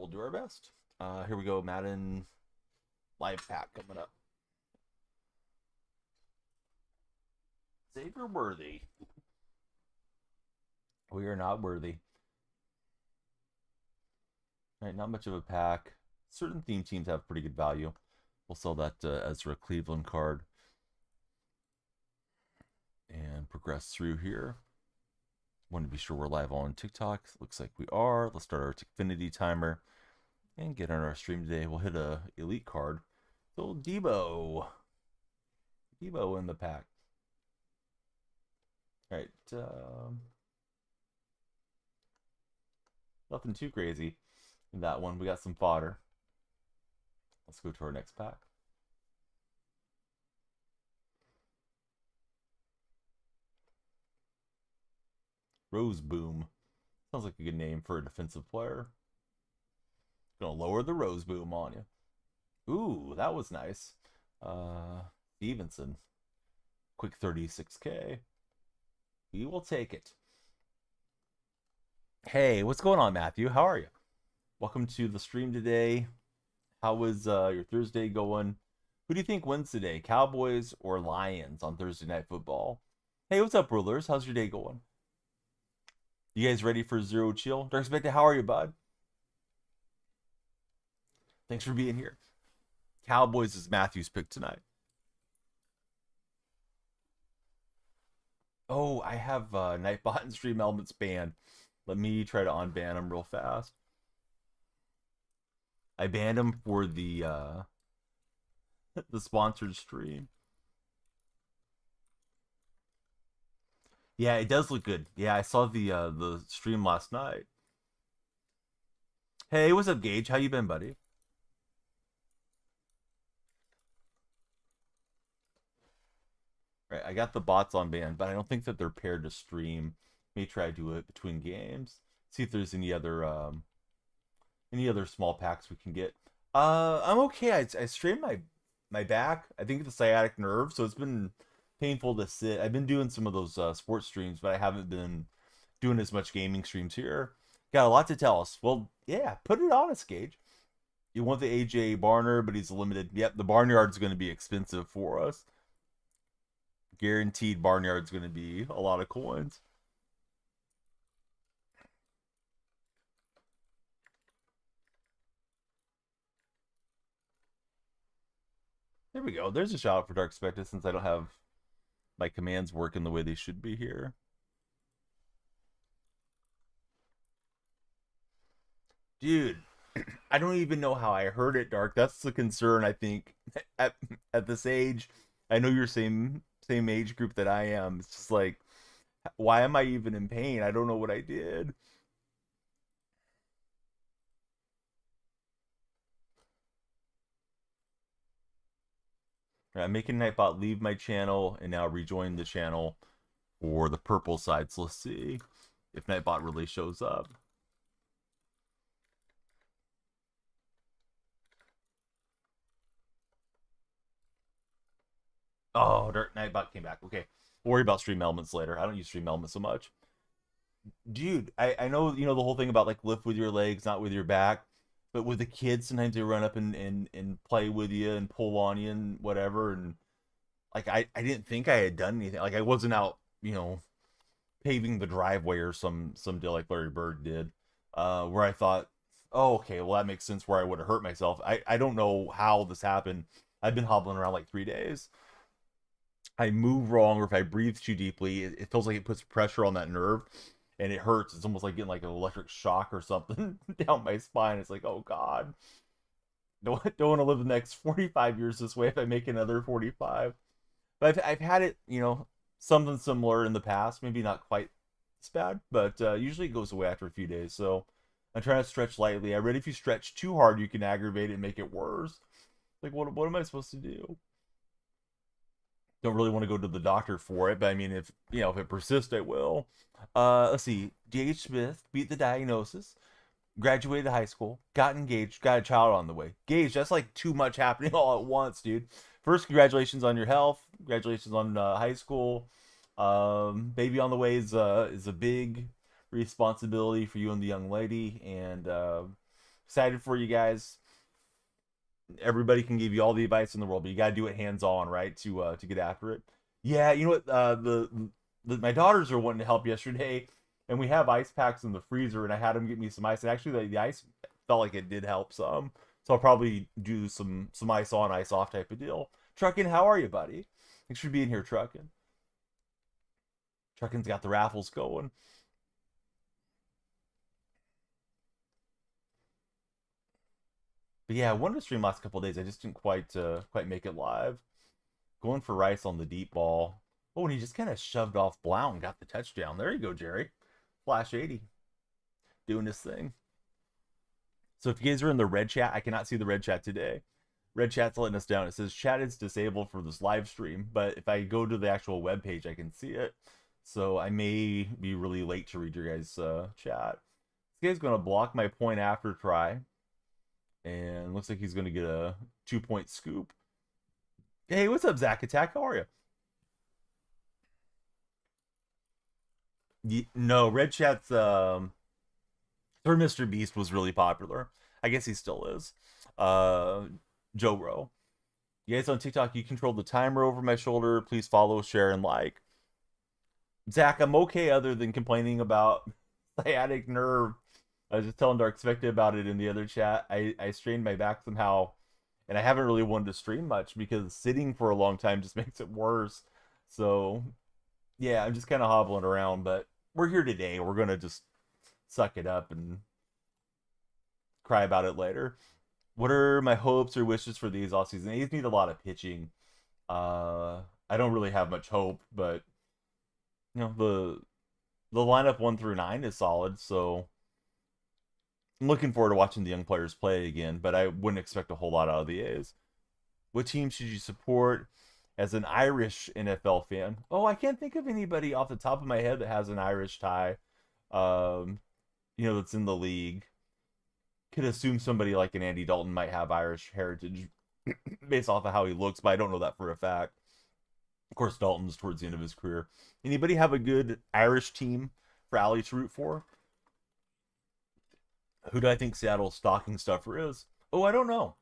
we'll do our best. Here we go, Madden live pack coming up. Savior worthy. We are not worthy. All right, not much of a pack. Certain theme teams have pretty good value. We'll sell that Ezra Cleveland card and progress through here. Want to be sure we're live on TikTok. Looks like we are. Let's start our Tickfinity timer and get on our stream today. We'll hit a elite card. So Debo in the pack. All right, nothing too crazy in that one. We got some fodder. Let's go to our next pack. Rose Boom. Sounds like a good name for a defensive player. Gonna lower the Rose Boom on you. Ooh, that was nice. Stevenson. Quick 36K. We will take it. Hey, what's going on, Matthew? How are you? Welcome to the stream today. How was your Thursday going? Who do you think wins today, Cowboys or Lions on Thursday Night Football? Hey, what's up, rulers? How's your day going? You guys ready for Zero Chill? Dark Spectre, how are you, bud? Thanks for being here. Cowboys is Matthew's pick tonight. Oh, I have Nightbot and Stream Elements banned. Let me try to unban them real fast. I banned them for the the sponsored stream. Yeah, it does look good. Yeah, I saw the stream last night. Hey, what's up, Gage? How you been, buddy? Right, I got the bots on band, but I don't think that they're paired to stream. May try to do it between games. See if there's any other small packs we can get. I'm okay. I strained my back. I think the sciatic nerve, so it's been painful to sit. I've been doing some of those sports streams, but I haven't been doing as much gaming streams here. Got a lot to tell us. Well, yeah, put it on us, Gage. You want the AJ Barner, but he's limited. Yep, the Barnyard's going to be expensive for us. Guaranteed Barnyard's going to be a lot of coins. There we go. There's a shout out for Dark Spectre since I don't have my commands working the way they should be here. Dude, I don't even know how I heard it, Dark. That's the concern, I think. At this age, I know you're same age group that I am. It's just like, why am I even in pain? I don't know what I did. I'm making Nightbot leave my channel and now rejoin the channel for the purple side. So let's see if Nightbot really shows up. Oh, Dark Nightbot came back. Okay. We'll worry about Stream Elements later. I don't use Stream Elements so much. Dude, I know, the whole thing about like lift with your legs, not with your back. But with the kids, sometimes they run up and play with you and pull on you and whatever. And like I didn't think I had done anything. Like I wasn't out, paving the driveway or some deal like Larry Bird did. Where I thought, oh, okay, well that makes sense where I would have hurt myself. I don't know how this happened. I've been hobbling around like 3 days. I move wrong or if I breathe too deeply, it feels like it puts pressure on that nerve and it hurts. It's almost like getting like an electric shock or something down my spine. It's like, oh God, don't want to live the next 45 years this way if I make another 45. But I've had it, something similar in the past. Maybe not quite as bad, but usually it goes away after a few days. So I'm trying to stretch lightly. I read if you stretch too hard, you can aggravate it and make it worse. Like, what am I supposed to do? Don't really want to go to the doctor for it, but I mean, if it persists, I will. Let's see. D.H. Smith beat the diagnosis, graduated high school, got engaged, got a child on the way. Gage, that's like too much happening all at once, dude. First, congratulations on your health. Congratulations on high school. Baby on the way is a big responsibility for you and the young lady, and Excited for you guys. Everybody can give you all the advice in the world, but you got to do it hands-on, right, to get after it. Yeah, you know what? My daughters are wanting to help yesterday, and we have ice packs in the freezer, and I had them get me some ice. And actually, the ice felt like it did help some, so I'll probably do some ice on, ice off type of deal. Truckin', how are you, buddy? Thanks for being here, Truckin'. Truckin's got the raffles going. But yeah, I wanted to stream last couple days. I just didn't quite make it live. Going for Rice on the deep ball. Oh, and he just kind of shoved off Blount and got the touchdown. There you go, Jerry. Flash 80. Doing this thing. So if you guys are in the red chat, I cannot see the red chat today. Red chat's letting us down. It says chat is disabled for this live stream, but if I go to the actual web page, I can see it. So I may be really late to read your guys' chat. This guy's going to block my point after try. And looks like he's going to get a 2-point scoop. Hey, what's up, Zach Attack? How are you? No, Red Chat's Third Mr. Beast was really popular. I guess he still is. Joe Rowe. You guys on TikTok, you control the timer over my shoulder. Please follow, share, and like. Zach, I'm okay other than complaining about sciatic nerve. I was just telling Dark Spectre about it in the other chat. I strained my back somehow, and I haven't really wanted to stream much because sitting for a long time just makes it worse. So, yeah, I'm just kind of hobbling around, but we're here today. We're going to just suck it up and cry about it later. What are my hopes or wishes for these offseason? These need a lot of pitching. I don't really have much hope, but you know, the lineup 1 through 9 is solid, so I'm looking forward to watching the young players play again, but I wouldn't expect a whole lot out of the A's. What team should you support as an Irish NFL fan? Oh, I can't think of anybody off the top of my head that has an Irish tie, that's in the league. Could assume somebody like an Andy Dalton might have Irish heritage based off of how he looks, but I don't know that for a fact. Of course, Dalton's towards the end of his career. Anybody have a good Irish team for Allie to root for? Who do I think Seattle's stocking stuffer is? Oh, I don't know.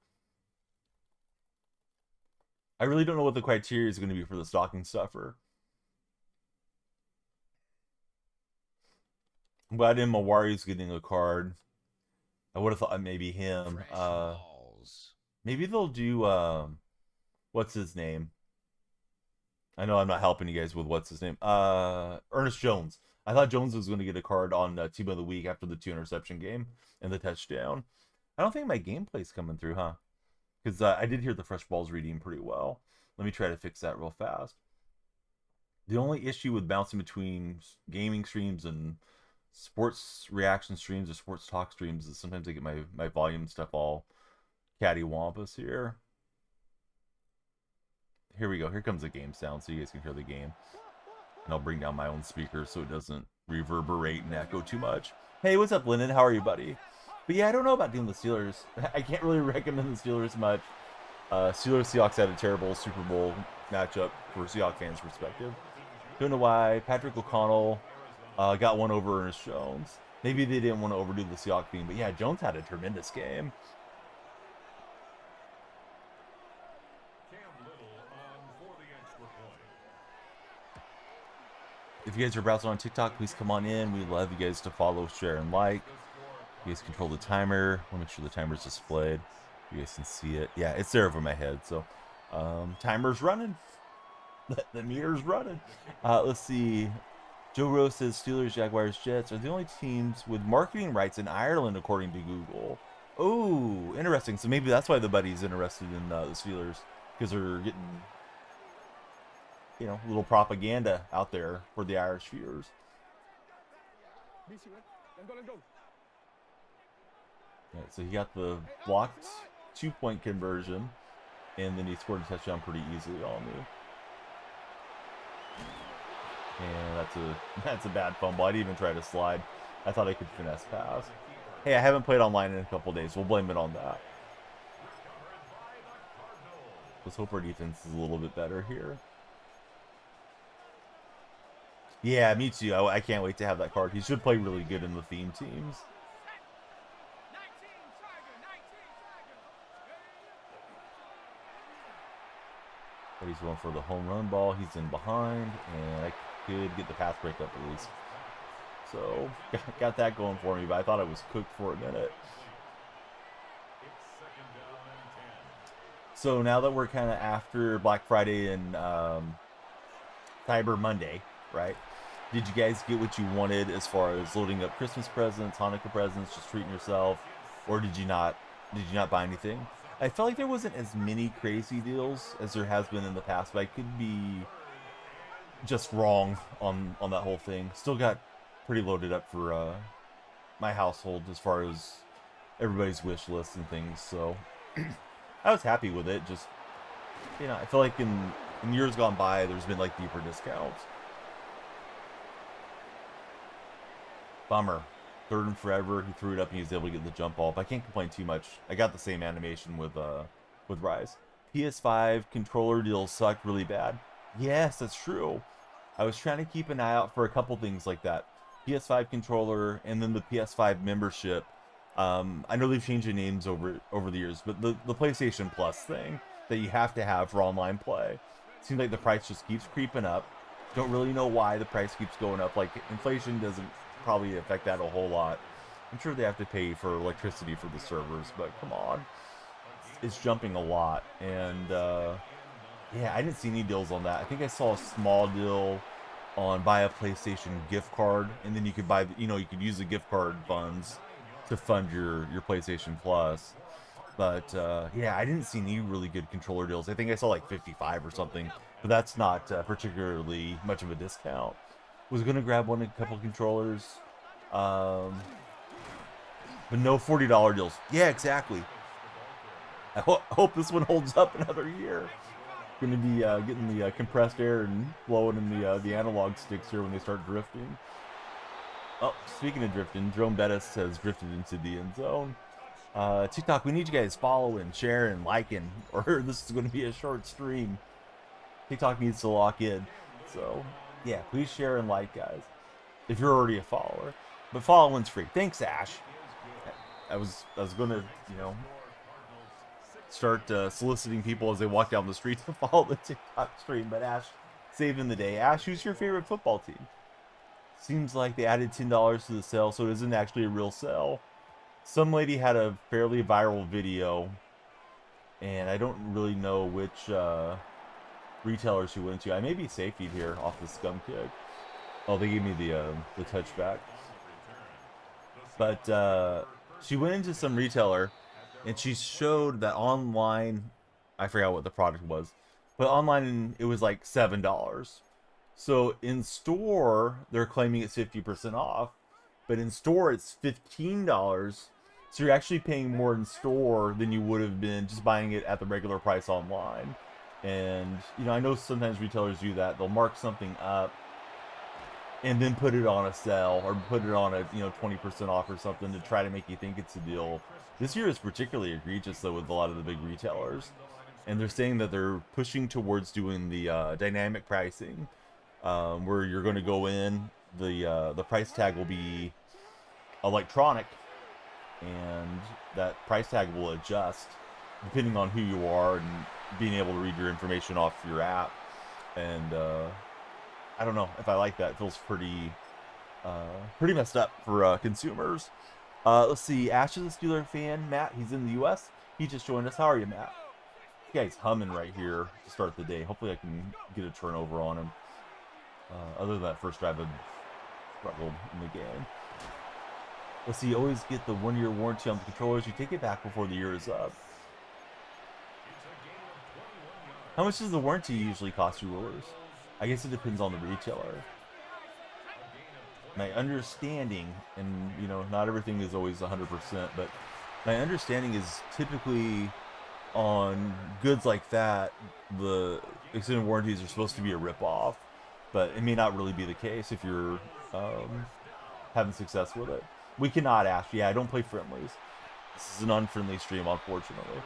I really don't know what the criteria is going to be for the stocking stuffer. I'm glad Mawari's getting a card. I would have thought maybe him. Maybe they'll do, what's his name? I know I'm not helping you guys with what's his name. Ernest Jones. I thought Jones was going to get a card on Team of the Week after the 2-interception game and the touchdown. I don't think my gameplay's coming through, huh? Because I did hear the fresh balls reading pretty well. Let me try to fix that real fast. The only issue with bouncing between gaming streams and sports reaction streams or sports talk streams is sometimes I get my volume stuff all cattywampus here. Here we go. Here comes the game sound so you guys can hear the game. And I'll bring down my own speaker so it doesn't reverberate and echo too much. Hey, what's up, Lennon? How are you, buddy? But yeah, I don't know about doing the Steelers. I can't really recommend the Steelers much. Seahawks had a terrible Super Bowl matchup for Seahawks fans' perspective. Don't know why. Patrick O'Connell got one over Ernest Jones. Maybe they didn't want to overdo the Seahawks theme, but yeah, Jones had a tremendous game. If you guys are browsing on TikTok, please come on in. We love you guys to follow, share, and like. You guys control the timer. We'll make sure the timer's displayed. You guys can see it. Yeah, it's there over my head. So, timer's running. The meter's running. Let's see. Joe Rose says Steelers, Jaguars, Jets are the only teams with marketing rights in Ireland, according to Google. Oh, interesting. So maybe that's why the buddy's interested in the Steelers, because they're getting, a little propaganda out there for the Irish viewers. Right, so he got the blocked 2-point conversion, and then he scored a touchdown pretty easily on me. And that's a bad fumble. I didn't even try to slide. I thought I could finesse pass. Hey, I haven't played online in a couple days. We'll blame it on that. Let's hope our defense is a little bit better here. Yeah, me too. I can't wait to have that card. He should play really good in the theme teams. But he's going for the home run ball. He's in behind, and I could get the pass break up at least. So, got that going for me, but I thought I was cooked for a minute. So now that we're kind of after Black Friday and Cyber Monday, right? Did you guys get what you wanted as far as loading up Christmas presents, Hanukkah presents, just treating yourself, or did you not? Did you not buy anything? I felt like there wasn't as many crazy deals as there has been in the past, but I could be just wrong on that whole thing. Still got pretty loaded up for my household as far as everybody's wish lists and things. So I was happy with it. Just, you know, I feel like in years gone by, there's been like deeper discounts. Bummer. Third and forever. He threw it up and he was able to get the jump ball. But I can't complain too much. I got the same animation with Rise. PS5 controller deals sucked really bad. Yes, that's true. I was trying to keep an eye out for a couple things like that. PS5 controller and then the PS5 membership. I know they've changed the names over the years, but the PlayStation Plus thing that you have to have for online play. Seems like the price just keeps creeping up. Don't really know why the price keeps going up. Like, inflation doesn't probably affect that a whole lot. I'm sure they have to pay for electricity for the servers, but come on. It's jumping a lot. And, yeah, I didn't see any deals on that. I think I saw a small deal on buy a PlayStation gift card, and then you could buy, you know, you could use the gift card funds to fund your PlayStation Plus. But yeah, I didn't see any really good controller deals. I think I saw like 55 or something, but that's not particularly much of a discount. Was gonna grab a couple controllers, but no $40 deals. Yeah, exactly. I hope this one holds up another year. Gonna be getting the compressed air and blowing in the analog sticks here when they start drifting. Oh, speaking of drifting, Drone Bettis has drifted into the end zone. TikTok, we need you guys following, sharing, liking, or this is going to be a short stream. TikTok needs to lock in. So, yeah, please share and like, guys, if you're already a follower. But following's free. Thanks, Ash. I was going to, you know, start soliciting people as they walk down the street to follow the TikTok stream, but Ash saving the day. Ash, who's your favorite football team? Seems like they added $10 to the sale, so it isn't actually a real sale. Some lady had a fairly viral video, and I don't really know which retailer she went to. I may be safety here off the scum kick. Oh, they gave me the touchback. But she went into some retailer, and she showed that online, I forgot what the product was, but online it was like $7. So in store, they're claiming it's 50% off, but in store it's $15. So you're actually paying more in store than you would have been just buying it at the regular price online. And, you know, I know sometimes retailers do that. They'll mark something up and then put it on a sale or put it on a, you know, 20% off or something to try to make you think it's a deal. This year is particularly egregious, though, with a lot of the big retailers. And they're saying that they're pushing towards doing the dynamic pricing, where you're going to go in, the price tag will be electronic, and that price tag will adjust depending on who you are and being able to read your information off your app. And I don't know if I like that. It feels pretty messed up for consumers. Let's see. Ash is a Steeler fan. Matt, he's in the U.S. He just joined us. How are you, Matt? This guy's humming right here to start the day. Hopefully I can get a turnover on him. Other than that first drive, I've struggled in the game. Let's see. You always get the 1-year warranty on the controllers. You take it back before the year is up. How much does the warranty usually cost you, Rulers? I guess it depends on the retailer. My understanding, and you know, not everything is always 100%, but my understanding is typically on goods like that, the extended warranties are supposed to be a rip-off, but it may not really be the case if you're having success with it. We cannot ask. Yeah, I don't play friendlies. This is an unfriendly stream, unfortunately.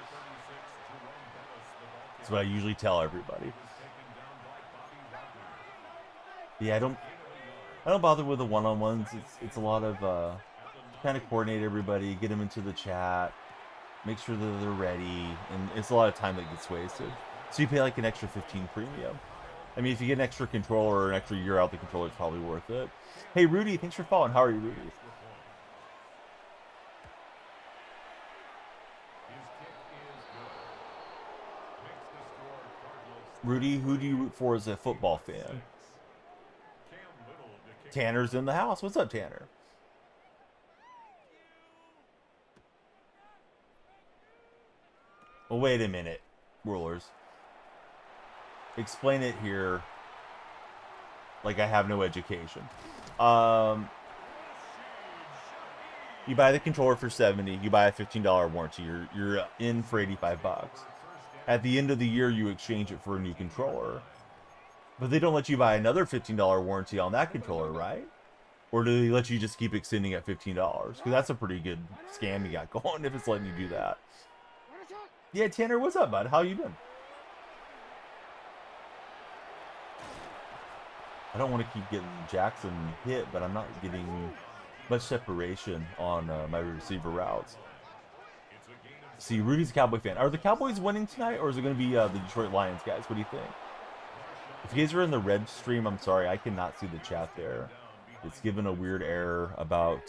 That's what I usually tell everybody. Yeah, I don't bother with the one-on-ones. It's a lot of kind of coordinate everybody, get them into the chat, make sure that they're ready, and it's a lot of time that gets wasted. So you pay like an extra 15 premium. I mean, if you get an extra controller or an extra year out the controller, it's probably worth it. Hey, Rudy, thanks for following. How are you, Rudy? Rudy, who do you root for as a football fan? Tanner's in the house. What's up, Tanner? Well, wait a minute, rulers. Explain it here like I have no education. You buy the controller for $70. You buy a $15 warranty. You're in for $85. At the end of the year, you exchange it for a new controller. But they don't let you buy another $15 warranty on that controller, right? Or do they let you just keep extending at $15? Because that's a pretty good scam you got going if it's letting you do that. Yeah, Tanner, what's up, bud? How you been? I don't want to keep getting Jackson hit, but I'm not getting much separation on my receiver routes. See, Rudy's a Cowboy fan. Are the Cowboys winning tonight, or is it going to be the Detroit Lions, guys? What do you think? If you guys are in the red stream, I'm sorry, I cannot see the chat there. It's given a weird error about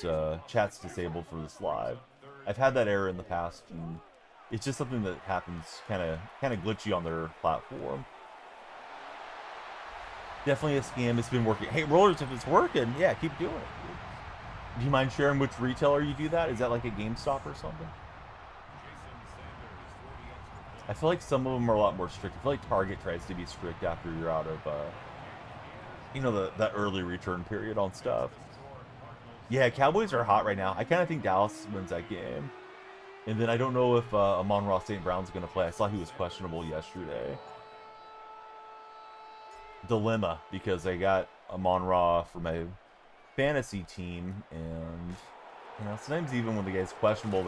chat's disabled for this live. I've had that error in the past, and it's just something that happens kind of glitchy on their platform. Definitely a scam. It's been working. Hey, rollers, if it's working, yeah, keep doing it. Do you mind sharing which retailer you do that? Is that like a GameStop or something? I feel like some of them are a lot more strict. I feel like Target tries to be strict after you're out of, you know, that early return period on stuff. Yeah, Cowboys are hot right now. I kind of think Dallas wins that game. And then I don't know if Amon-Ra St. Brown's going to play. I saw he was questionable yesterday. Dilemma, because I got Amon-Ra for my fantasy team. And, you know, sometimes even when the guy's questionable,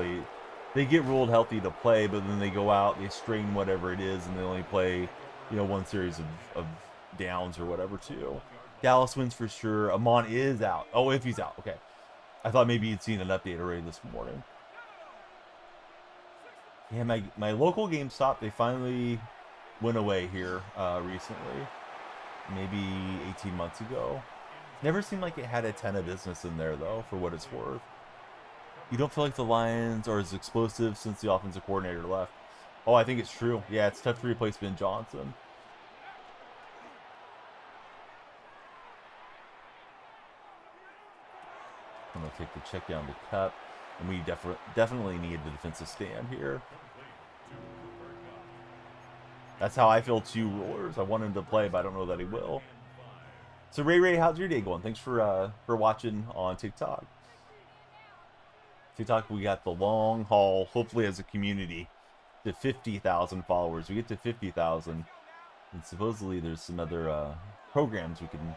they get ruled healthy to play, but then they go out, they strain whatever it is, and they only play, you know, one series of downs or whatever, too. Dallas wins for sure. Amon is out. Oh, if he's out. Okay. I thought maybe you'd seen an update already this morning. Yeah, my local GameStop, they finally went away here recently. Maybe 18 months ago. Never seemed like it had a ton of business in there, though, for what it's worth. You don't feel like the Lions are as explosive since the offensive coordinator left. Oh, I think it's true. Yeah, it's tough to replace Ben Johnson. I'm going to take the check down to Cup. And we definitely need the defensive stand here. That's how I feel too, rulers. I want him to play, but I don't know that he will. So Ray, how's your day going? Thanks for watching on TikTok. TikTok, we got the long haul, hopefully as a community, to 50,000 followers. We get to 50,000, and supposedly there's some other programs we can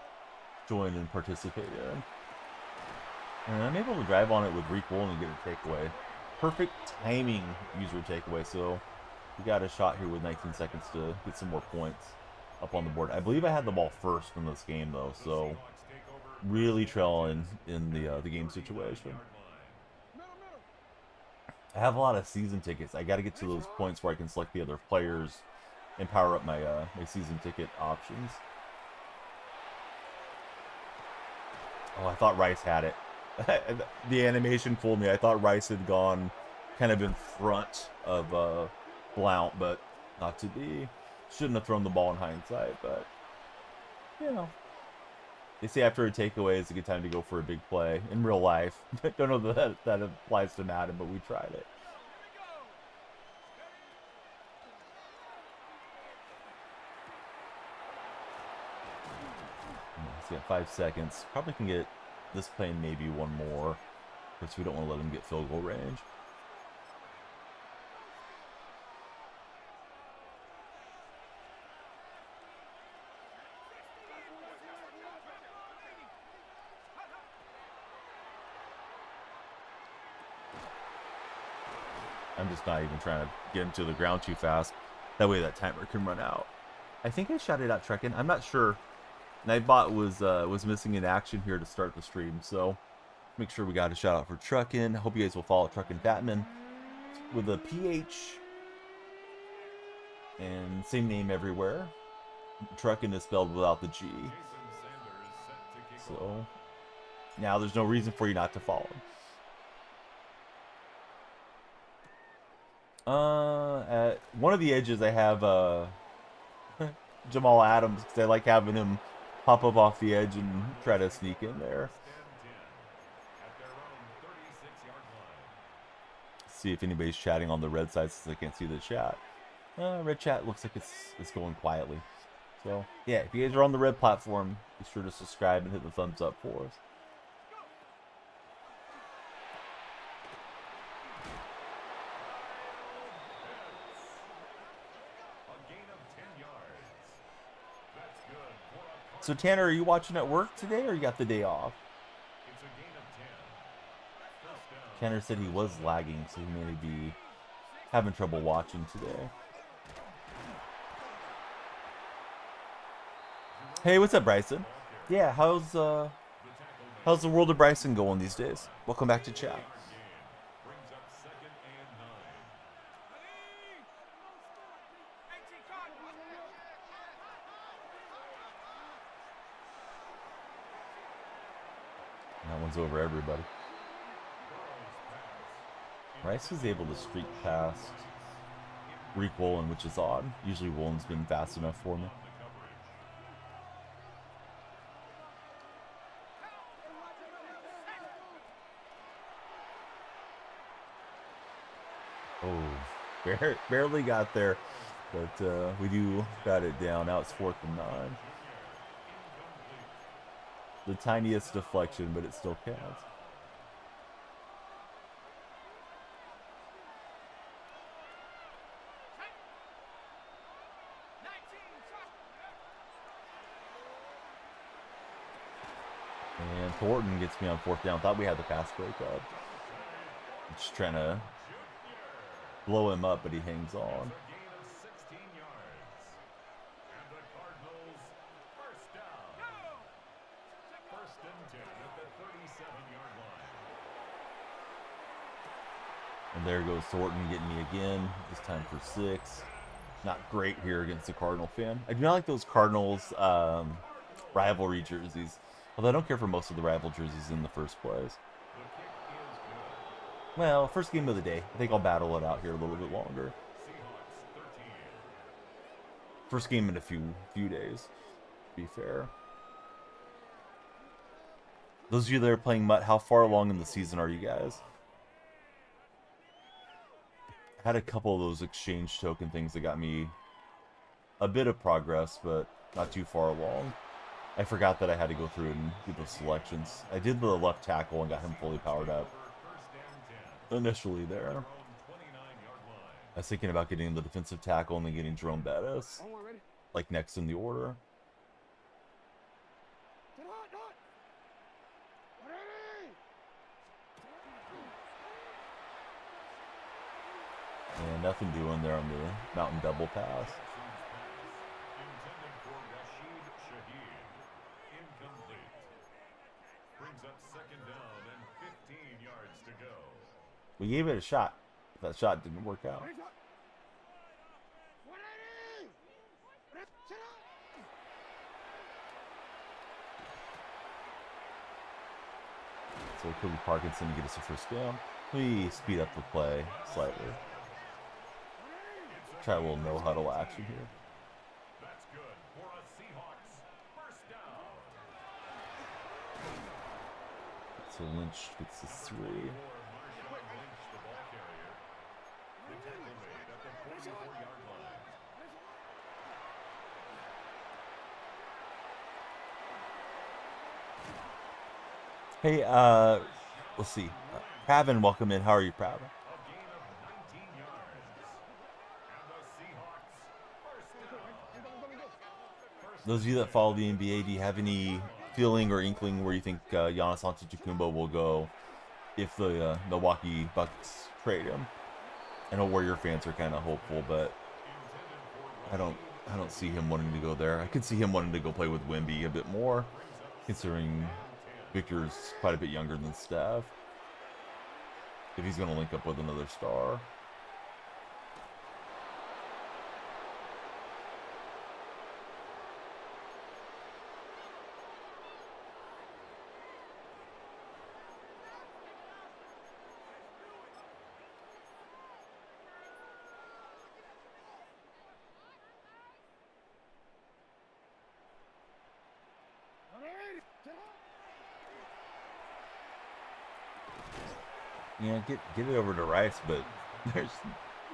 join and participate in. And I'm able to drive on it with Reek Wool and get a takeaway. Perfect timing user takeaway, so we got a shot here with 19 seconds to get some more points up on the board. I believe I had the ball first in this game, though, so really trailing in the game situation. I have a lot of season tickets. I got to get to those points where I can select the other players and power up my my season ticket options. Oh, I thought Rice had it. The animation fooled me. I thought Rice had gone kind of in front of Blount, but not to be. Shouldn't have thrown the ball in hindsight, but, you know. They say after a takeaway, it's a good time to go for a big play in real life. Don't know that applies to Madden, but we tried it. Let's get 5 seconds. Probably can get this play and maybe one more. Because we don't want to let him get field goal range. I'm just not even trying to get him to the ground too fast. That way that timer can run out. I think I shouted out Truckin'. I'm not sure. Nightbot was missing in action here to start the stream, so make sure we got a shout out for Truckin'. Hope you guys will follow Truckin' Batman with a PH And same name everywhere. Truckin is spelled without the G. So now there's no reason for you not to follow him. At one of the edges I have Jamal Adams, because I like having him pop up off the edge and try to sneak in there. See if anybody's chatting on the red side since I can't see the chat. Red chat looks like it's going quietly. So yeah, if you guys are on the red platform, be sure to subscribe and hit the thumbs up for us. So Tanner, are you watching at work today, or you got the day off? Tanner said he was lagging, so he may be having trouble watching today. Hey, what's up, Bryson? Yeah, how's the world of Bryson going these days? Welcome back to chat. That one's over everybody. Rice is able to streak past Reek Woolen, which is odd. Usually Woolen's been fast enough for me. Oh, barely got there, but we do got it down. Now it's 4th and 9. The tiniest deflection, but it still counts. And Thornton gets me on 4th down. Thought we had the pass break up. Just trying to blow him up, but he hangs on. And there goes Thornton getting me again, this time for 6. Not great here against the Cardinal fan. I do not like those Cardinals rivalry jerseys. Although I don't care for most of the rival jerseys in the first place. Well, first game of the day. I think I'll battle it out here a little bit longer. First game in a few days, to be fair. Those of you that are playing MUT, how far along in the season are you guys? I had a couple of those exchange token things that got me a bit of progress, but not too far along. I forgot that I had to go through and do the selections. I did the left tackle and got him fully powered up initially there. I was thinking about getting the defensive tackle and then getting Jerome Bettis, like next in the order. And nothing doing there on the mountain double pass. We gave it a shot. That shot didn't work out. So Kobe Parkinson to get us a first down. We speed up the play slightly. Try a little no huddle action here. That's good for a Seahawks first down. So Lynch gets the 3. Hey, let's see. Pravin, welcome in. How are you, Pravin? Those of you that follow the NBA, do you have any feeling or inkling where you think Giannis Antetokounmpo will go if the Milwaukee Bucks trade him? I know Warrior fans are kind of hopeful, but I don't see him wanting to go there. I could see him wanting to go play with Wemby a bit more, considering Victor's quite a bit younger than Steph. If he's going to link up with another star. Yeah, get it over to Rice, but there's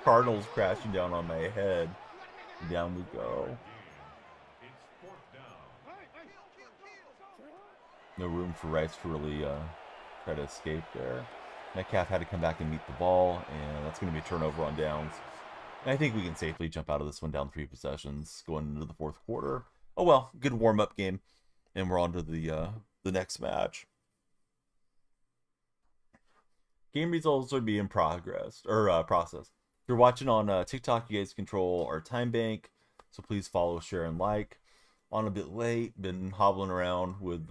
Cardinals crashing down on my head. Down we go. No room for Rice to really try to escape there. Metcalf had to come back and meet the ball, and that's going to be a turnover on downs. And I think we can safely jump out of this one down 3 possessions going into the fourth quarter. Oh well, good warm-up game, and we're on to the next match. Game results are being progressed or processed. If you're watching on TikTok, you guys control our time bank, so please follow, share, and like. On a bit late, been hobbling around with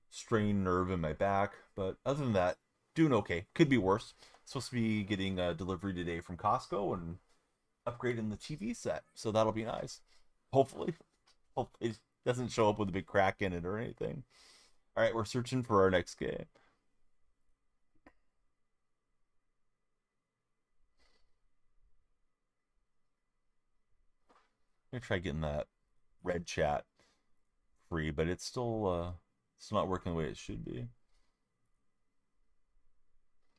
strained nerve in my back, but other than that, doing okay. Could be worse. Supposed to be getting a delivery today from Costco and upgrading the TV set, so that'll be nice. Hopefully it doesn't show up with a big crack in it or anything. All right, we're searching for our next game. I'm gonna try getting that red chat free, but it's still not working the way it should be.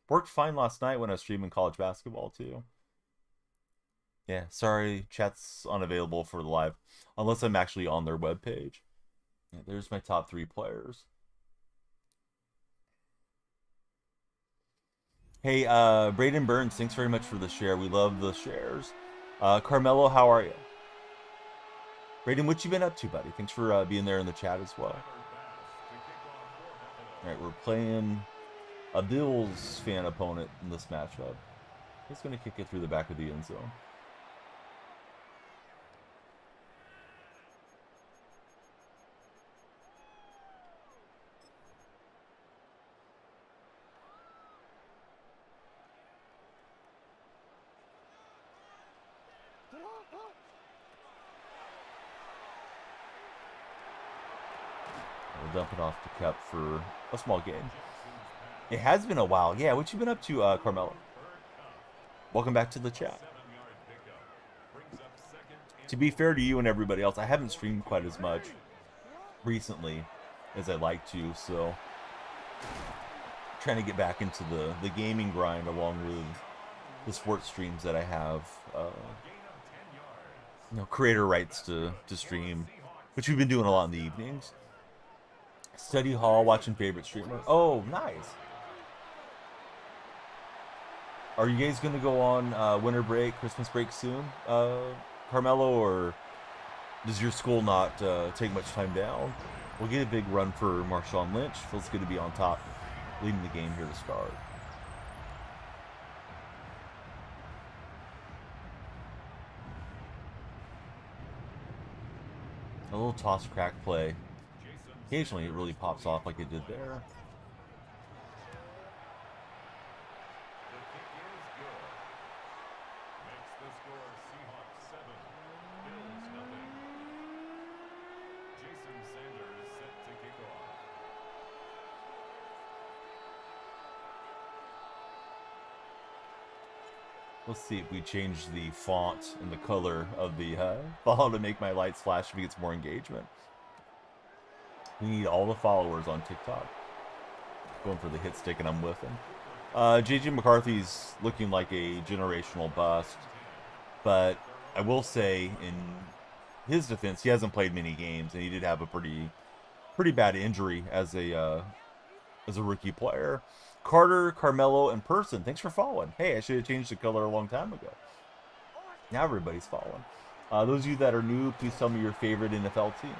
Worked fine last night when I was streaming college basketball too. Yeah, sorry, chat's unavailable for the live, unless I'm actually on their webpage. Yeah, there's my top 3 players. Hey, Braden Burns, thanks very much for the share. We love the shares. Carmelo, how are you? Braden, what you been up to, buddy? Thanks for being there in the chat as well. All right, we're playing a Bills fan opponent in this matchup. He's going to kick it through the back of the end zone. We'll dump it off to Kep for a small game. It has been a while. Yeah, what you been up to, Carmelo? Welcome back to the chat. To be fair to you and everybody else, I haven't streamed quite as much recently as I'd like to, so trying to get back into the gaming grind along with the sports streams that I have. Creator rights to stream, which we've been doing a lot in the evenings. Study hall, watching favorite streamer. Oh, nice. Are you guys going to go on winter break, Christmas break soon, Carmelo, or does your school not take much time down? We'll get a big run for Marshawn Lynch. Feels good to be on top, leading the game here to start. A little toss crack play. Occasionally it really pops off like it did there. Let's see if we change the font and the color of the follow to make my lights flash if it gets more engagement. We need all the followers on TikTok. Going for the hit stick and I'm whiffing. JJ McCarthy's looking like a generational bust. But I will say, in his defense, he hasn't played many games, and he did have a pretty bad injury as a rookie player. Carter, Carmelo, and Person, thanks for following. Hey, I should have changed the color a long time ago. Now everybody's following. Those of you that are new, please tell me your favorite NFL team.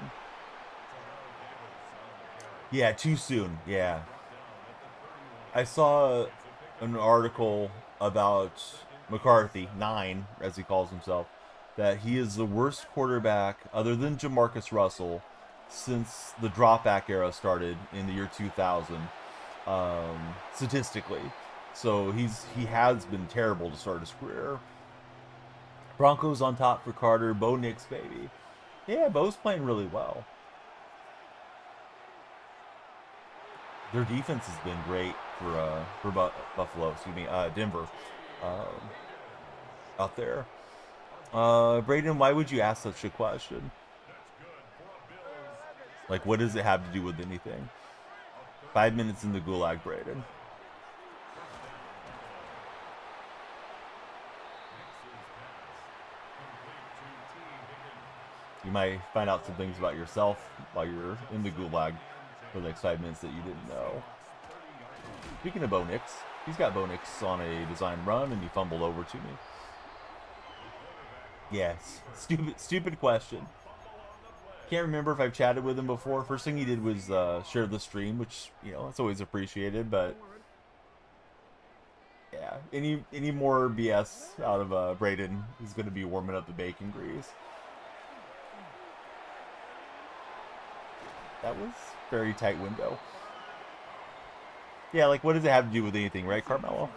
Yeah, too soon. Yeah. I saw an article about McCarthy, 9, as he calls himself, that he is the worst quarterback, other than Jamarcus Russell, since the drop-back era started in the year 2000, statistically. So he has been terrible to start his career. Broncos on top for Carter. Bo Nix, baby. Yeah, Bo's playing really well. Their defense has been great for Buffalo. Excuse me, Denver. Out there. Braden, why would you ask such a question? Like, what does it have to do with anything? 5 minutes in the gulag, Braden. You might find out some things about yourself while you're in the gulag for the next 5 minutes that you didn't know. Speaking of Bo Nix, he's got Bo Nix on a design run, and he fumbled over to me. Yes, stupid question. Can't remember if I've chatted with him before. First thing he did was share the stream, which, you know, that's always appreciated. But yeah, any more BS out of Braden is going to be warming up the bacon grease. That was very tight window. Yeah, like what does it have to do with anything, right, Carmelo?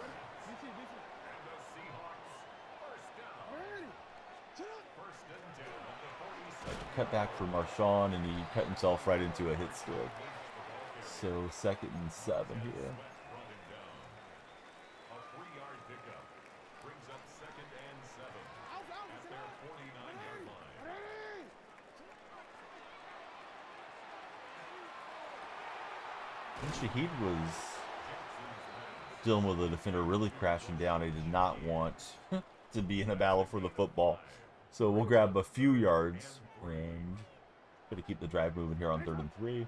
Cut back for Marshawn, and he cut himself right into a hit stick. So 2nd and 7 here. And Shaheed was dealing with a defender really crashing down. He did not want to be in a battle for the football. So we'll grab a few yards and going to keep the drive moving here on 3rd and 3.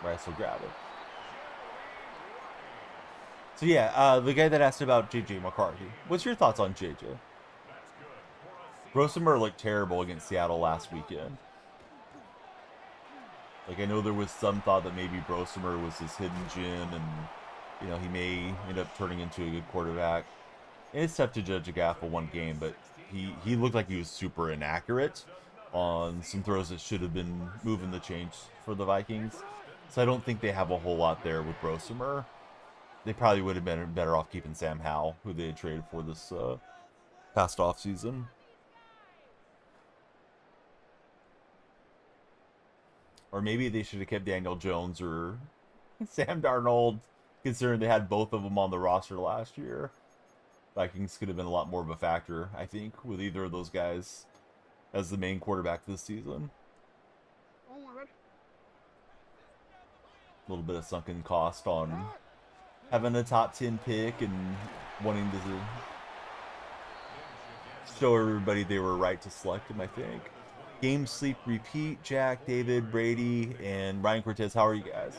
Rice will grab it. So yeah, the guy that asked about JJ McCarthy. What's your thoughts on JJ? Rosemer looked terrible against Seattle last weekend. Like, I know there was some thought that maybe Brosemer was his hidden gem, and, you know, he may end up turning into a good quarterback. And it's tough to judge a guy for one game, but he looked like he was super inaccurate on some throws that should have been moving the chains for the Vikings. So I don't think they have a whole lot there with Brosemer. They probably would have been better off keeping Sam Howell, who they had traded for this past offseason. Or maybe they should have kept Daniel Jones or Sam Darnold, considering they had both of them on the roster last year. Vikings could have been a lot more of a factor, I think, with either of those guys as the main quarterback this season. A little bit of sunken cost on having a top 10 pick and wanting to show everybody they were right to select him, I think. Game, sleep, repeat. Jack, David, Brady, and Ryan Cortez. How are you guys?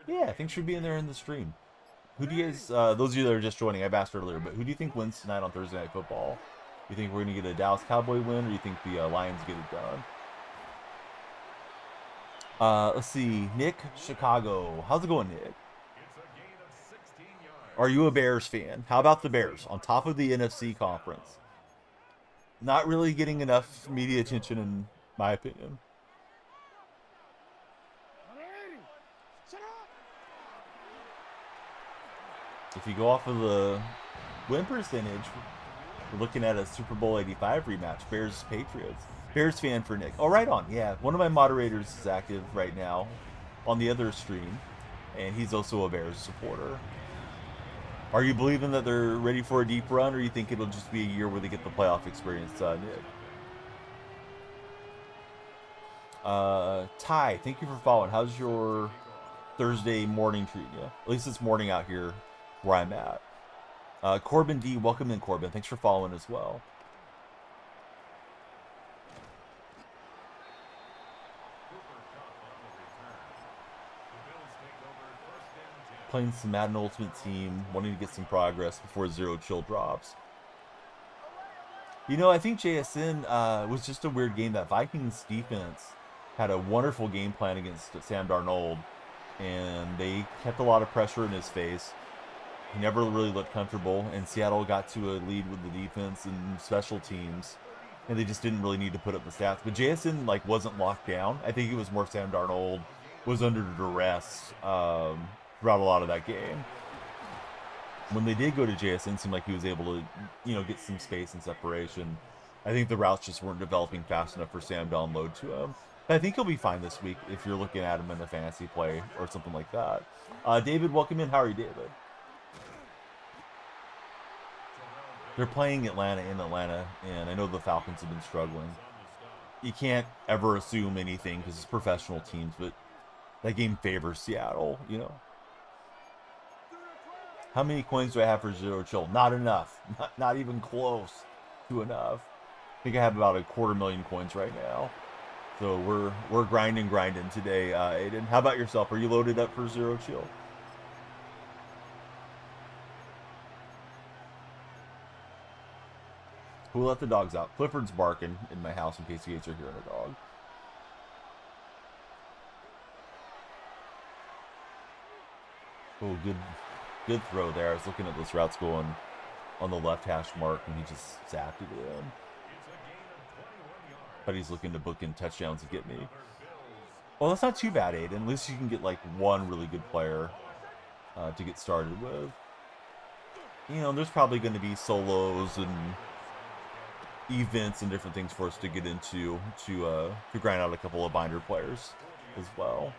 Yeah, thanks for being there in the stream. Who do you guys, those of you that are just joining, I've asked earlier, but who do you think wins tonight on Thursday Night Football? You think we're going to get a Dallas Cowboy win, or you think the Lions get it done? Let's see. Nick, Chicago. How's it going, Nick? Are you a Bears fan? How about the Bears on top of the NFC conference? Not really getting enough media attention, in my opinion. If you go off of the win percentage, we're looking at a Super Bowl 85 rematch. Bears-Patriots. Bears fan for Nick. Oh, right on. Yeah, one of my moderators is active right now on the other stream, and he's also a Bears supporter. Are you believing that they're ready for a deep run, or you think it'll just be a year where they get the playoff experience, Nick? Ty, thank you for following. How's your Thursday morning treating you? At least it's morning out here where I'm at. Corbin D, welcome in, Corbin. Thanks for following as well. Playing some Madden Ultimate Team, wanting to get some progress before Zero Chill drops. You know, I think JSN was just a weird game. That Vikings defense had a wonderful game plan against Sam Darnold, and they kept a lot of pressure in his face. He never really looked comfortable, and Seattle got to a lead with the defense and special teams, and they just didn't really need to put up the stats. But JSN, like, wasn't locked down. I think it was more Sam Darnold was under duress throughout a lot of that game. When they did go to JSN, it seemed like he was able to, you know, get some space and separation. I think the routes just weren't developing fast enough for Sam to unload to him. But I think he'll be fine this week if you're looking at him in a fantasy play or something like that. David, welcome in. How are you, David? They're playing Atlanta in Atlanta, and I know the Falcons have been struggling. You can't ever assume anything because it's professional teams, but that game favors Seattle, you know. How many coins do I have for Zero Chill? Not enough. Not even close to enough. I think I have about 250,000 coins right now. So we're grinding today, Aiden. How about yourself? Are you loaded up for Zero Chill? Who let the dogs out? Clifford's barking in my house in case you guys are hearing a dog. Oh, good throw there. I was looking at those routes going on the left hash mark, and he just zapped it in. But he's looking to book in touchdowns to get me. Well, that's not too bad, Aiden. At least you can get like one really good player to get started with. You know, there's probably going to be solos and events and different things for us to get into to grind out a couple of binder players as well.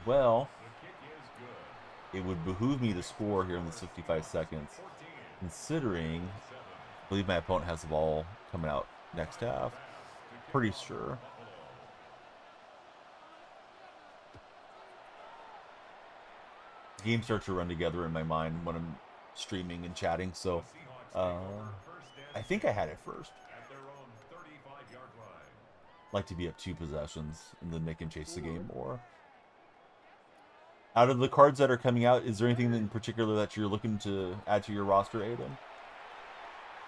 Well, it would behoove me to score here in the 65 seconds, considering I believe my opponent has the ball coming out next half. Pretty sure. Games start to run together in my mind when I'm streaming and chatting, so I think I had it first. Like to be up 2 possessions and then make him chase the game more. Out of the cards that are coming out, is there anything in particular that you're looking to add to your roster, Aiden?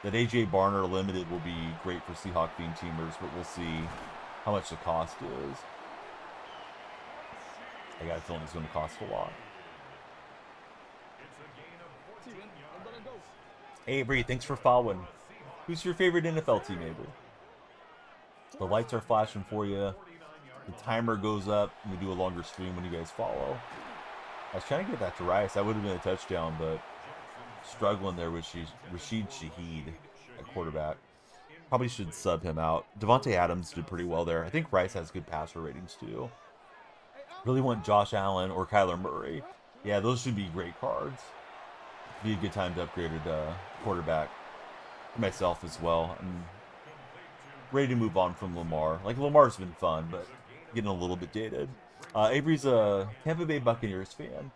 That AJ Barner limited will be great for Seahawk themed teamers, but we'll see how much the cost is. I got a feeling it's going to cost a lot. Avery, thanks for following. Who's your favorite NFL team, Avery? The lights are flashing for you. The timer goes up, and we do a longer stream when you guys follow. I was trying to get that to Rice. That would have been a touchdown, but struggling there with Rashid Shaheed at quarterback. Probably should sub him out. Devontae Adams did pretty well there. I think Rice has good passer ratings too. Really want Josh Allen or Kyler Murray. Yeah, those should be great cards. Be a good time to upgrade a quarterback. For myself as well. I'm ready to move on from Lamar. Like, Lamar's been fun, but getting a little bit dated. Avery's a Tampa Bay Buccaneers fan.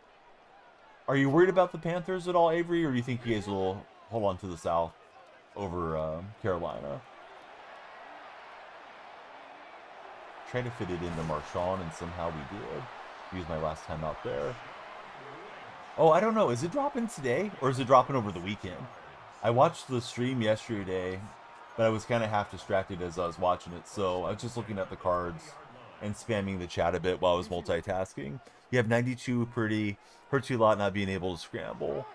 Are you worried about the Panthers at all, Avery, or do you think you guys will hold on to the South over Carolina? Try to fit it into Marshawn, and somehow we did. Use my last time out there. Oh, I don't know. Is it dropping today, or is it dropping over the weekend? I watched the stream yesterday, but I was kind of half distracted as I was watching it, so I was just looking at the cards and spamming the chat a bit while I was multitasking. You have 92 pretty. Hurts you a lot not being able to scramble.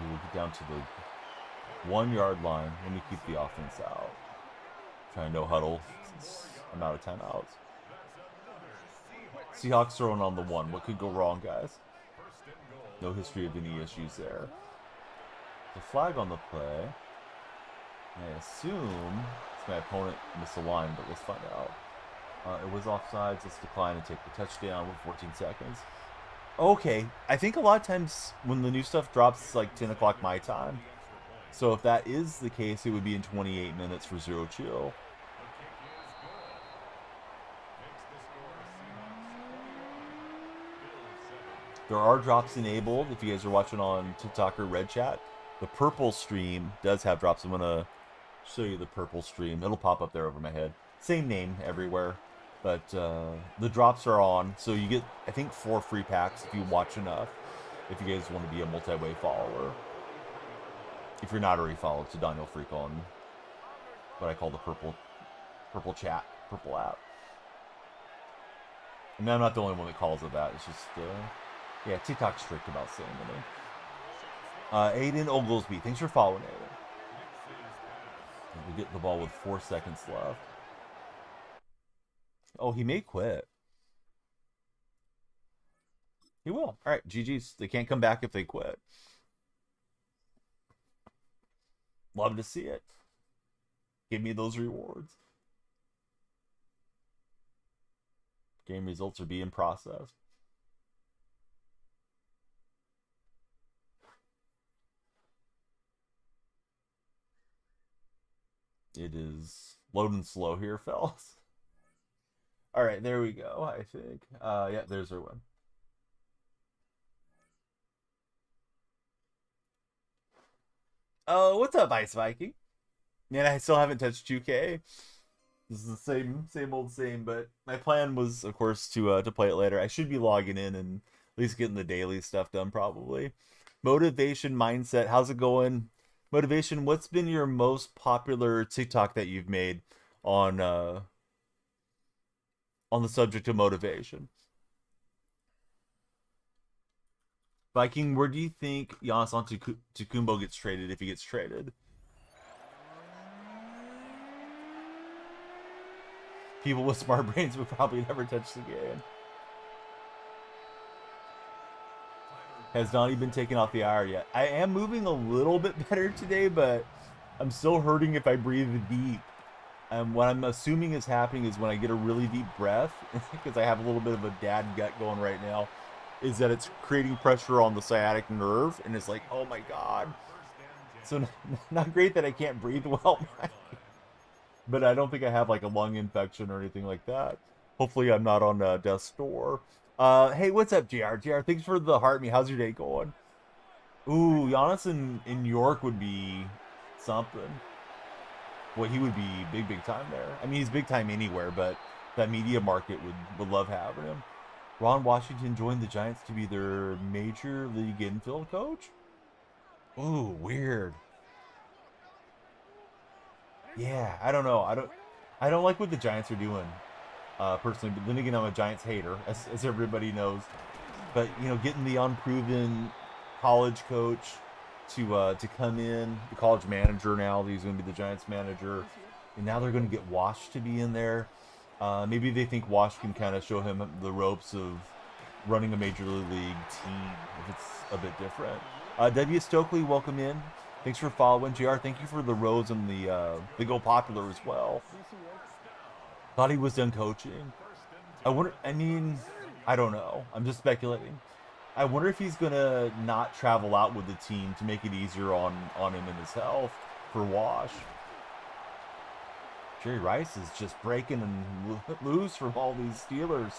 We will get down to the 1 yard line when we keep the offense out. Trying no huddle since I'm out of timeouts. Seahawks throwing on the 1. What could go wrong, guys? No history of any issues there. The flag on the play. I assume it's my opponent missed the line, but let's find out. It was offsides. Let's decline and take the touchdown with 14 seconds. Okay, I think a lot of times when the new stuff drops, it's like 10 o'clock my time. So if that is the case, it would be in 28 minutes for Zero Chill. There are drops enabled if you guys are watching on TikTok or Red Chat. The purple stream does have drops. I'm going to show you the purple stream. It'll pop up there over my head. Same name everywhere. But the drops are on. So you get, I think, 4 free packs if you watch enough. If you guys want to be a multi-way follower. If you're not already followed to Daniel Freak on what I call the purple chat, purple app. I mean, I'm not the only one that calls it that. It's just... yeah, TikTok's strict about saying the name. Aiden Oglesby, thanks for following, Aiden. We get the ball with 4 seconds left. Oh, he may quit. He will. All right, GG's. They can't come back if they quit. Love to see it. Give me those rewards. Game results are being processed. It is loading slow here, fellas. All right, there we go. I think. Yeah, there's our one. Oh, what's up, Ice Viking? Man, I still haven't touched 2K. This is the same old same. But my plan was, of course, to play it later. I should be logging in and at least getting the daily stuff done, probably. Motivation mindset. How's it going? Motivation. What's been your most popular TikTok that you've made on the subject of motivation? Viking, where do you think Giannis Antetokounmpo gets traded if he gets traded? People with smart brains would probably never touch the game. Has Donnie been taken off the IR yet? I am moving a little bit better today, but I'm still hurting if I breathe deep. And what I'm assuming is happening is when I get a really deep breath, because I have a little bit of a dad gut going right now, is that it's creating pressure on the sciatic nerve, and it's like, oh my god. So not great that I can't breathe well, but I don't think I have like a lung infection or anything like that. Hopefully I'm not on death's door. Hey, what's up, JR? JR, thanks for the heart me. How's your day going? Ooh, Giannis in New York would be something. Well, he would be big time there. I mean, he's big time anywhere, but that media market would love having him. Ron Washington joined the Giants to be their major league infield coach. Ooh, weird. Yeah, I don't know. I don't like what the Giants are doing, personally. But then again, I'm a Giants hater, as everybody knows. But getting the unproven college coach to come in, the college manager now, he's going to be the Giants manager, and now they're going to get Wash to be in there. Maybe they think Wash can kind of show him the ropes of running a major league team if it's a bit different. W. Stokely, welcome in. Thanks for following, JR. Thank you for the rose and the Go Popular as well. Thought he was done coaching. I wonder. I mean, I don't know. I'm just speculating. I wonder if he's gonna not travel out with the team to make it easier on him and his health for Wash. Jerry Rice is just breaking and loose from all these Steelers.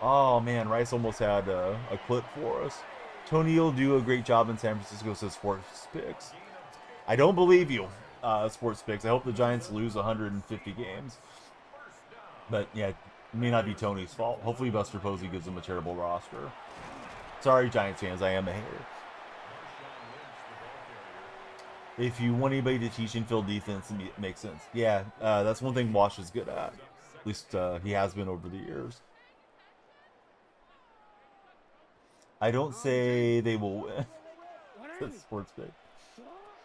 Oh man, Rice almost had a clip for us. Tony will do a great job in San Francisco, says Sports Picks. I don't believe you, Sports Picks. I hope the Giants lose 150 games. But yeah, it may not be Tony's fault. Hopefully Buster Posey gives them a terrible roster. Sorry, Giants fans, I am a hater. If you want anybody to teach infield defense, it makes sense. Yeah, that's one thing Wash is good at. At least he has been over the years. I don't say they will win. That's Sports Pick.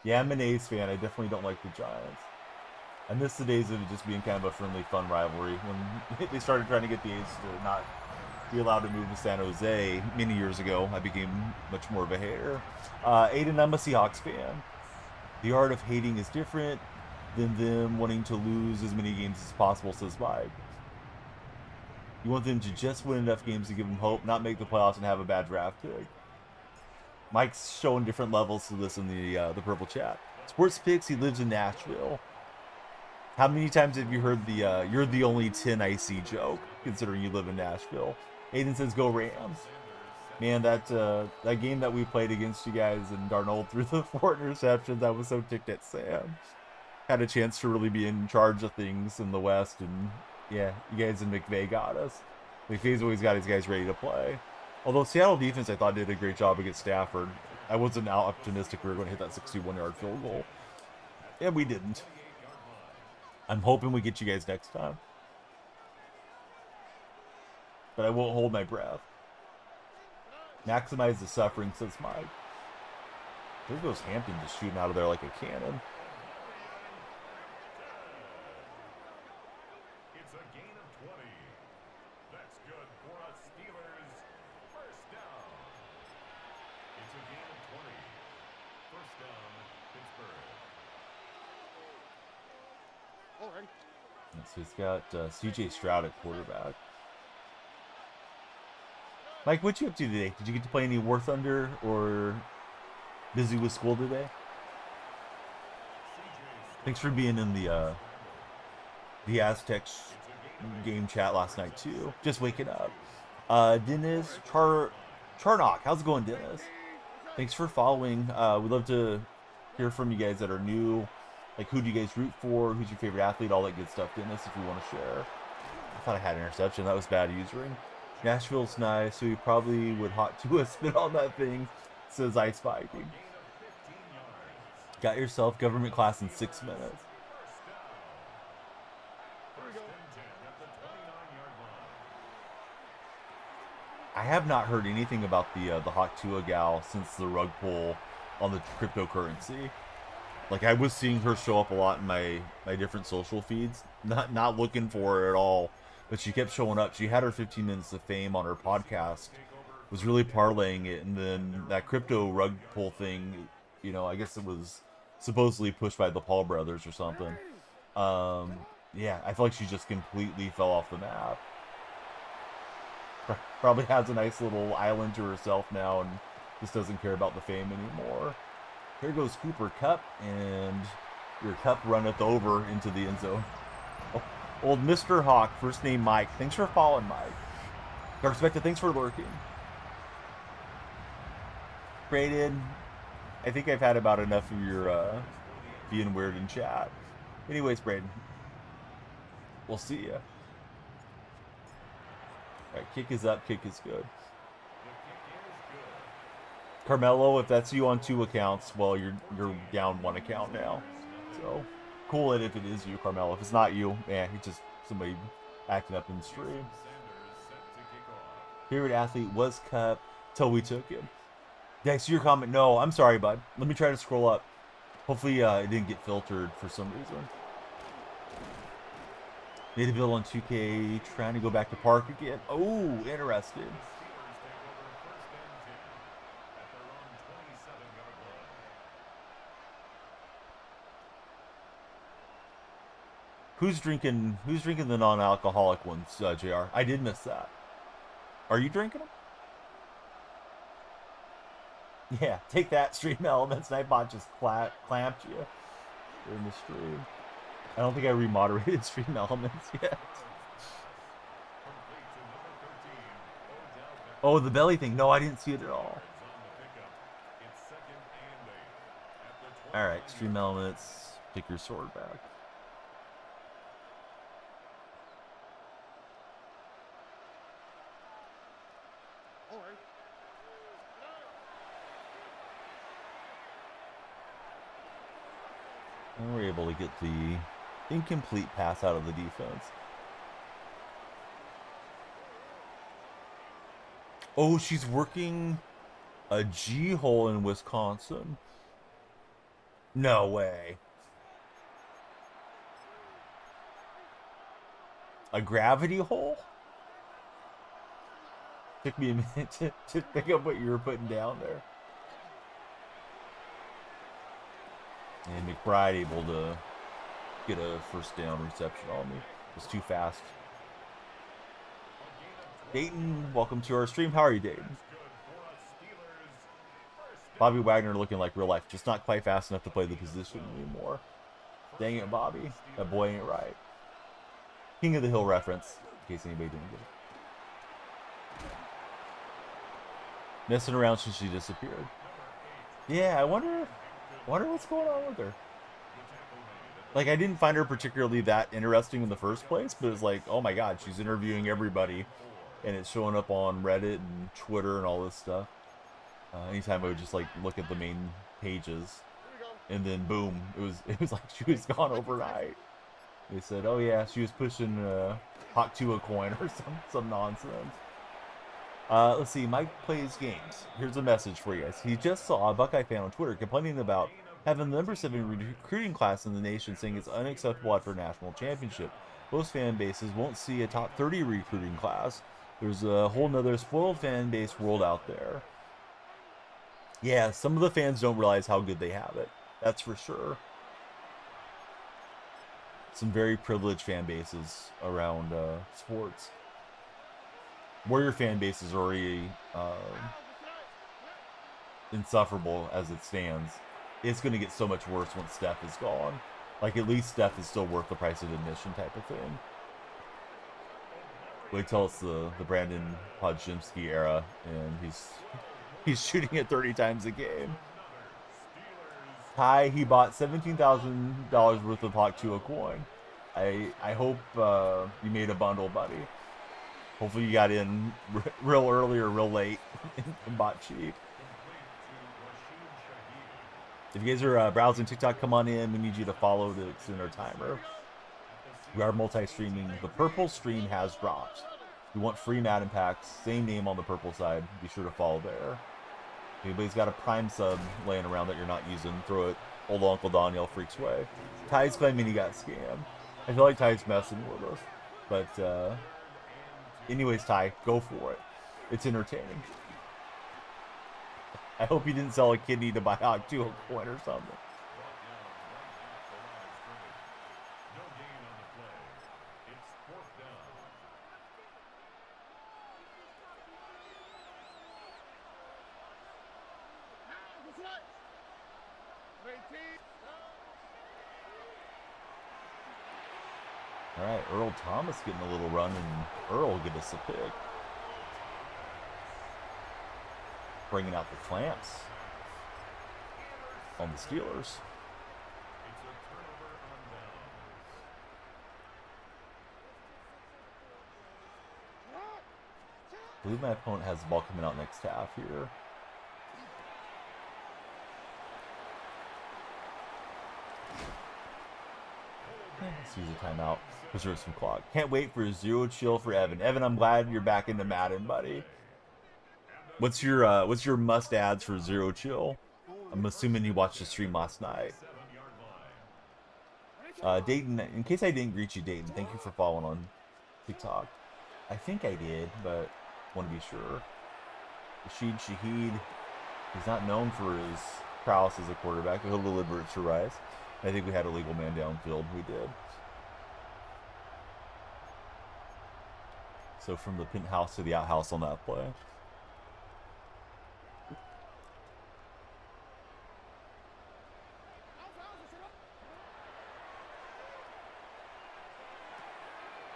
Yeah, I'm an A's fan. I definitely don't like the Giants. I miss the days of it just being kind of a friendly, fun rivalry. When they started trying to get the A's to not be allowed to move to San Jose many years ago, I became much more of a hater. Aiden, I'm a Seahawks fan. The art of hating is different than them wanting to lose as many games as possible, says Mike. You want them to just win enough games to give them hope, not make the playoffs and have a bad draft pick. Mike's showing different levels to this in the purple chat. Sports Picks, he lives in Nashville. How many times have you heard the "you're the only 10 I see" joke, considering you live in Nashville? Aiden says, "Go Rams." Man, that game that we played against you guys and Darnold threw the 4 interceptions, I was so ticked at Sam. Had a chance to really be in charge of things in the West, and yeah, you guys and McVay got us. McVay's always got his guys ready to play. Although Seattle defense, I thought, did a great job against Stafford. I wasn't optimistic we were going to hit that 61-yard field goal. Yeah, we didn't. I'm hoping we get you guys next time. But I won't hold my breath. Maximize the suffering, says Mike. There goes Hampton just shooting out of there like a cannon. It's a gain of 20. That's good for a Steelers first down. It's a gain of 20. First down, Pittsburgh. So he's got C.J. Stroud at quarterback. Mike, what you up to today? Did you get to play any War Thunder or busy with school today? Thanks for being in the Aztecs game chat last night too. Just waking up. Dennis Charnock, how's it going, Dennis? Thanks for following. We'd love to hear from you guys that are new. Like, who do you guys root for? Who's your favorite athlete? All that good stuff, Dennis, if you want to share. I thought I had an interception. That was bad usering. Nashville's nice, so you probably would hot to a spit on that thing, says Ice Viking. Got yourself government class in 6 minutes. I have not heard anything about the Hot Tua gal since the rug pull on the cryptocurrency. Like, I was seeing her show up a lot in my different social feeds, not looking for her at all, but she kept showing up. She had her 15 minutes of fame on her podcast, was really parlaying it, and then that crypto rug pull thing, you know, I guess it was supposedly pushed by the Paul brothers or something. Yeah, I feel like she just completely fell off the map. Probably has a nice little island to herself now and just doesn't care about the fame anymore. Here goes Cooper Kupp, and your Kupp runneth over into the end zone. Oh, old Mr. Hawk, first name Mike. Thanks for following, Mike. Respected, thanks for lurking. Braden, I think I've had about enough of your being weird in chat. Anyways, Braden, we'll see ya. Alright, kick is up, kick is good. Carmelo, if that's you on 2 accounts, well, you're down 1 account now. So, cool it if it is you, Carmelo. If it's not you, man, it's just somebody acting up in the stream. Favorite athlete was Kupp till we took him. Did I see your comment? No, I'm sorry, bud. Let me try to scroll up. Hopefully it didn't get filtered for some reason. Nativille on 2K, trying to go back to park again. Oh, interested. Who's drinking the non-alcoholic ones, JR? I did miss that. Are you drinking them? Yeah, take that, Stream Elements. Nightbot just clamped you during the stream. I don't think I remoderated Stream Elements yet. Oh, the belly thing. No, I didn't see it at all. Alright, Stream Elements. Pick your sword back. And we're able to get the incomplete pass out of the defense. Oh, she's working a G-hole in Wisconsin. No way. A gravity hole? Took me a minute to pick up what you were putting down there. And McBride able to get a first down reception on me. It was too fast. Dayton, welcome to our stream. How are you, Dayton? Bobby Wagner looking like real life, just not quite fast enough to play the position anymore. Dang it, Bobby. That boy ain't right. King of the Hill reference, in case anybody didn't get it. Messing around since she disappeared. Yeah, I wonder what's going on with her. Like, I didn't find her particularly that interesting in the first place, but it's like, oh my god, she's interviewing everybody, and it's showing up on Reddit and Twitter and all this stuff. Anytime I would just like look at the main pages, and then boom, it was like she was gone overnight. They said, oh yeah, she was pushing Hot Tua coin or some nonsense. Let's see, Mike plays games. Here's a message for you guys. He just saw a Buckeye fan on Twitter complaining about having the number 7 recruiting class in the nation, saying it's unacceptable after a national championship. Most fan bases won't see a top 30 recruiting class. There's a whole nother spoiled fan base world out there. Yeah, some of the fans don't realize how good they have it. That's for sure. Some very privileged fan bases around sports. Warrior fan base is already insufferable as it stands. It's going to get so much worse once Steph is gone. Like, at least Steph is still worth the price of admission type of thing. Wait till it's the Brandon Podziemski era, and he's shooting it 30 times a game. Ty, he bought $17,000 worth of Hawk Chua coin. I hope you made a bundle, buddy. Hopefully you got in real early or real late and bought cheap. If you guys are browsing TikTok, come on in. We need you to follow to extend our timer. We are multi-streaming. The purple stream has dropped. If you want free Madden packs, same name on the purple side. Be sure to follow there. If anybody's got a Prime sub laying around that you're not using, throw it old Uncle Daniel Freak's way. Ty's claiming he got scammed. I feel like Ty's messing with us. But anyways, Ty, go for it. It's entertaining. I hope you didn't sell a kidney to buy Hawk 2 a coin or something. All right, Earl Thomas getting a little run, and Earl will give us a pick. Bringing out the clamps on the Steelers. I believe my opponent has the ball coming out next half here. Let's use a timeout. Preserve some clock. Can't wait for zero chill for Evan. Evan, I'm glad you're back into Madden, buddy. What's your must adds for zero chill? I'm assuming you watched the stream last night. Dayton, in case I didn't greet you, Dayton, thank you for following on TikTok. I think I did, but want to be sure. Rashid Shaheed, he's not known for his prowess as a quarterback. He'll deliver it to Rice. I think we had a legal man downfield. We did. So from the penthouse to the outhouse on that play.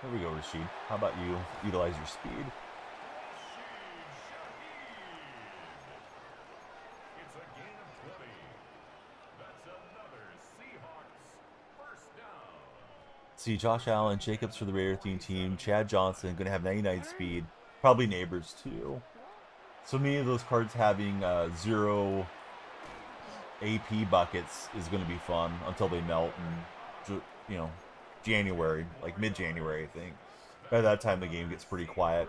There we go, Rashid. How about you utilize your speed? It's a gain of 20. That's another Seahawks first down. See, Josh Allen, Jacobs for the Raider team. Chad Johnson, going to have 99 speed. Probably Neighbors, too. So many of those cards having 0 AP buckets is going to be fun until they melt and, you know, January, like mid-January, I think. By that time, the game gets pretty quiet.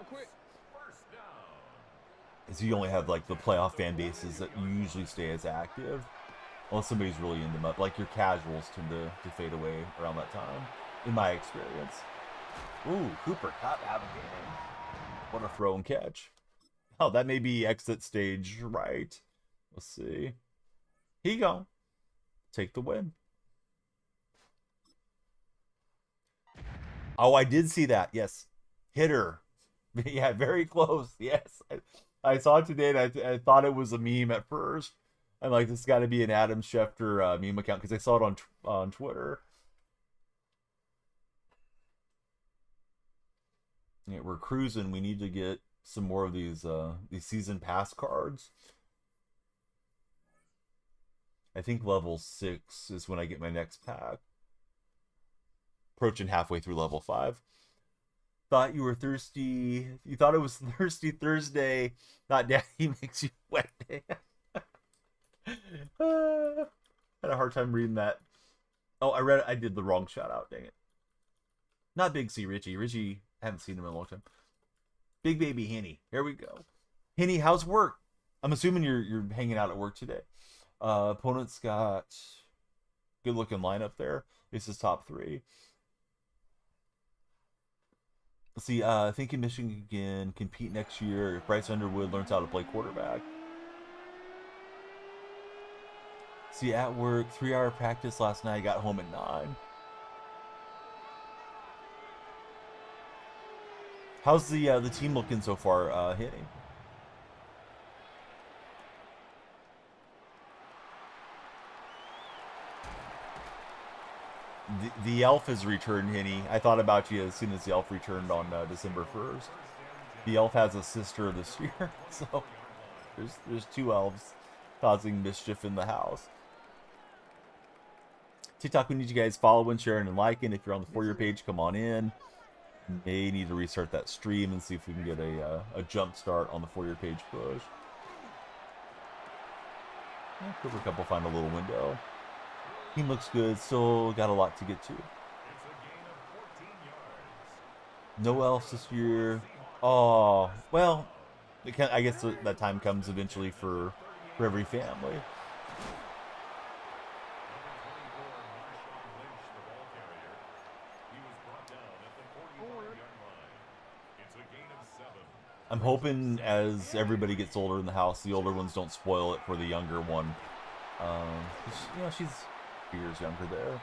Because you only have, like, the playoff fan bases that usually stay as active. Unless somebody's really into them up. Like, your casuals tend to fade away around that time, in my experience. Ooh, Cooper Kupp have a game. What a throw and catch. Oh, that may be exit stage right. Let's see. Here you go. Take the win. Oh, I did see that. Yes. Hitter. Yeah, very close. Yes. I saw it today, and I thought it was a meme at first. I'm like, this has got to be an Adam Schefter meme account, because I saw it on Twitter. Yeah, we're cruising. We need to get some more of these season pass cards. I think level 6 is when I get my next pack. Approaching halfway through level 5. Thought you were thirsty. You thought it was Thirsty Thursday. Not Daddy Makes You Wet Day. Had a hard time reading that. Oh, I did the wrong shout out. Dang it. Not Big C Richie. Richie, I haven't seen him in a long time. Big Baby Henny. Here we go. Henny, how's work? I'm assuming you're hanging out at work today. Opponent's got good looking lineup there. This is top 3. Let's see, thinking Michigan can compete next year if Bryce Underwood learns how to play quarterback. See, at work, 3-hour practice last night, got home at 9. How's the team looking so far, hitting? The elf has returned, Henny. I thought about you as soon as the elf returned on December 1st. The elf has a sister this year, so there's two elves causing mischief in the house. TikTok, we need you guys following, sharing, and liking. If you're on the For Your page, come on in. May need to restart that stream and see if we can get a jump start on the For Your page push. Yeah, Cooper Cup will find a little window. Team looks good. Still got a lot to get to. No elves this year. Oh, well, I guess that time comes eventually for every family. I'm hoping as everybody gets older in the house, the older ones don't spoil it for the younger one. She's a few years younger there.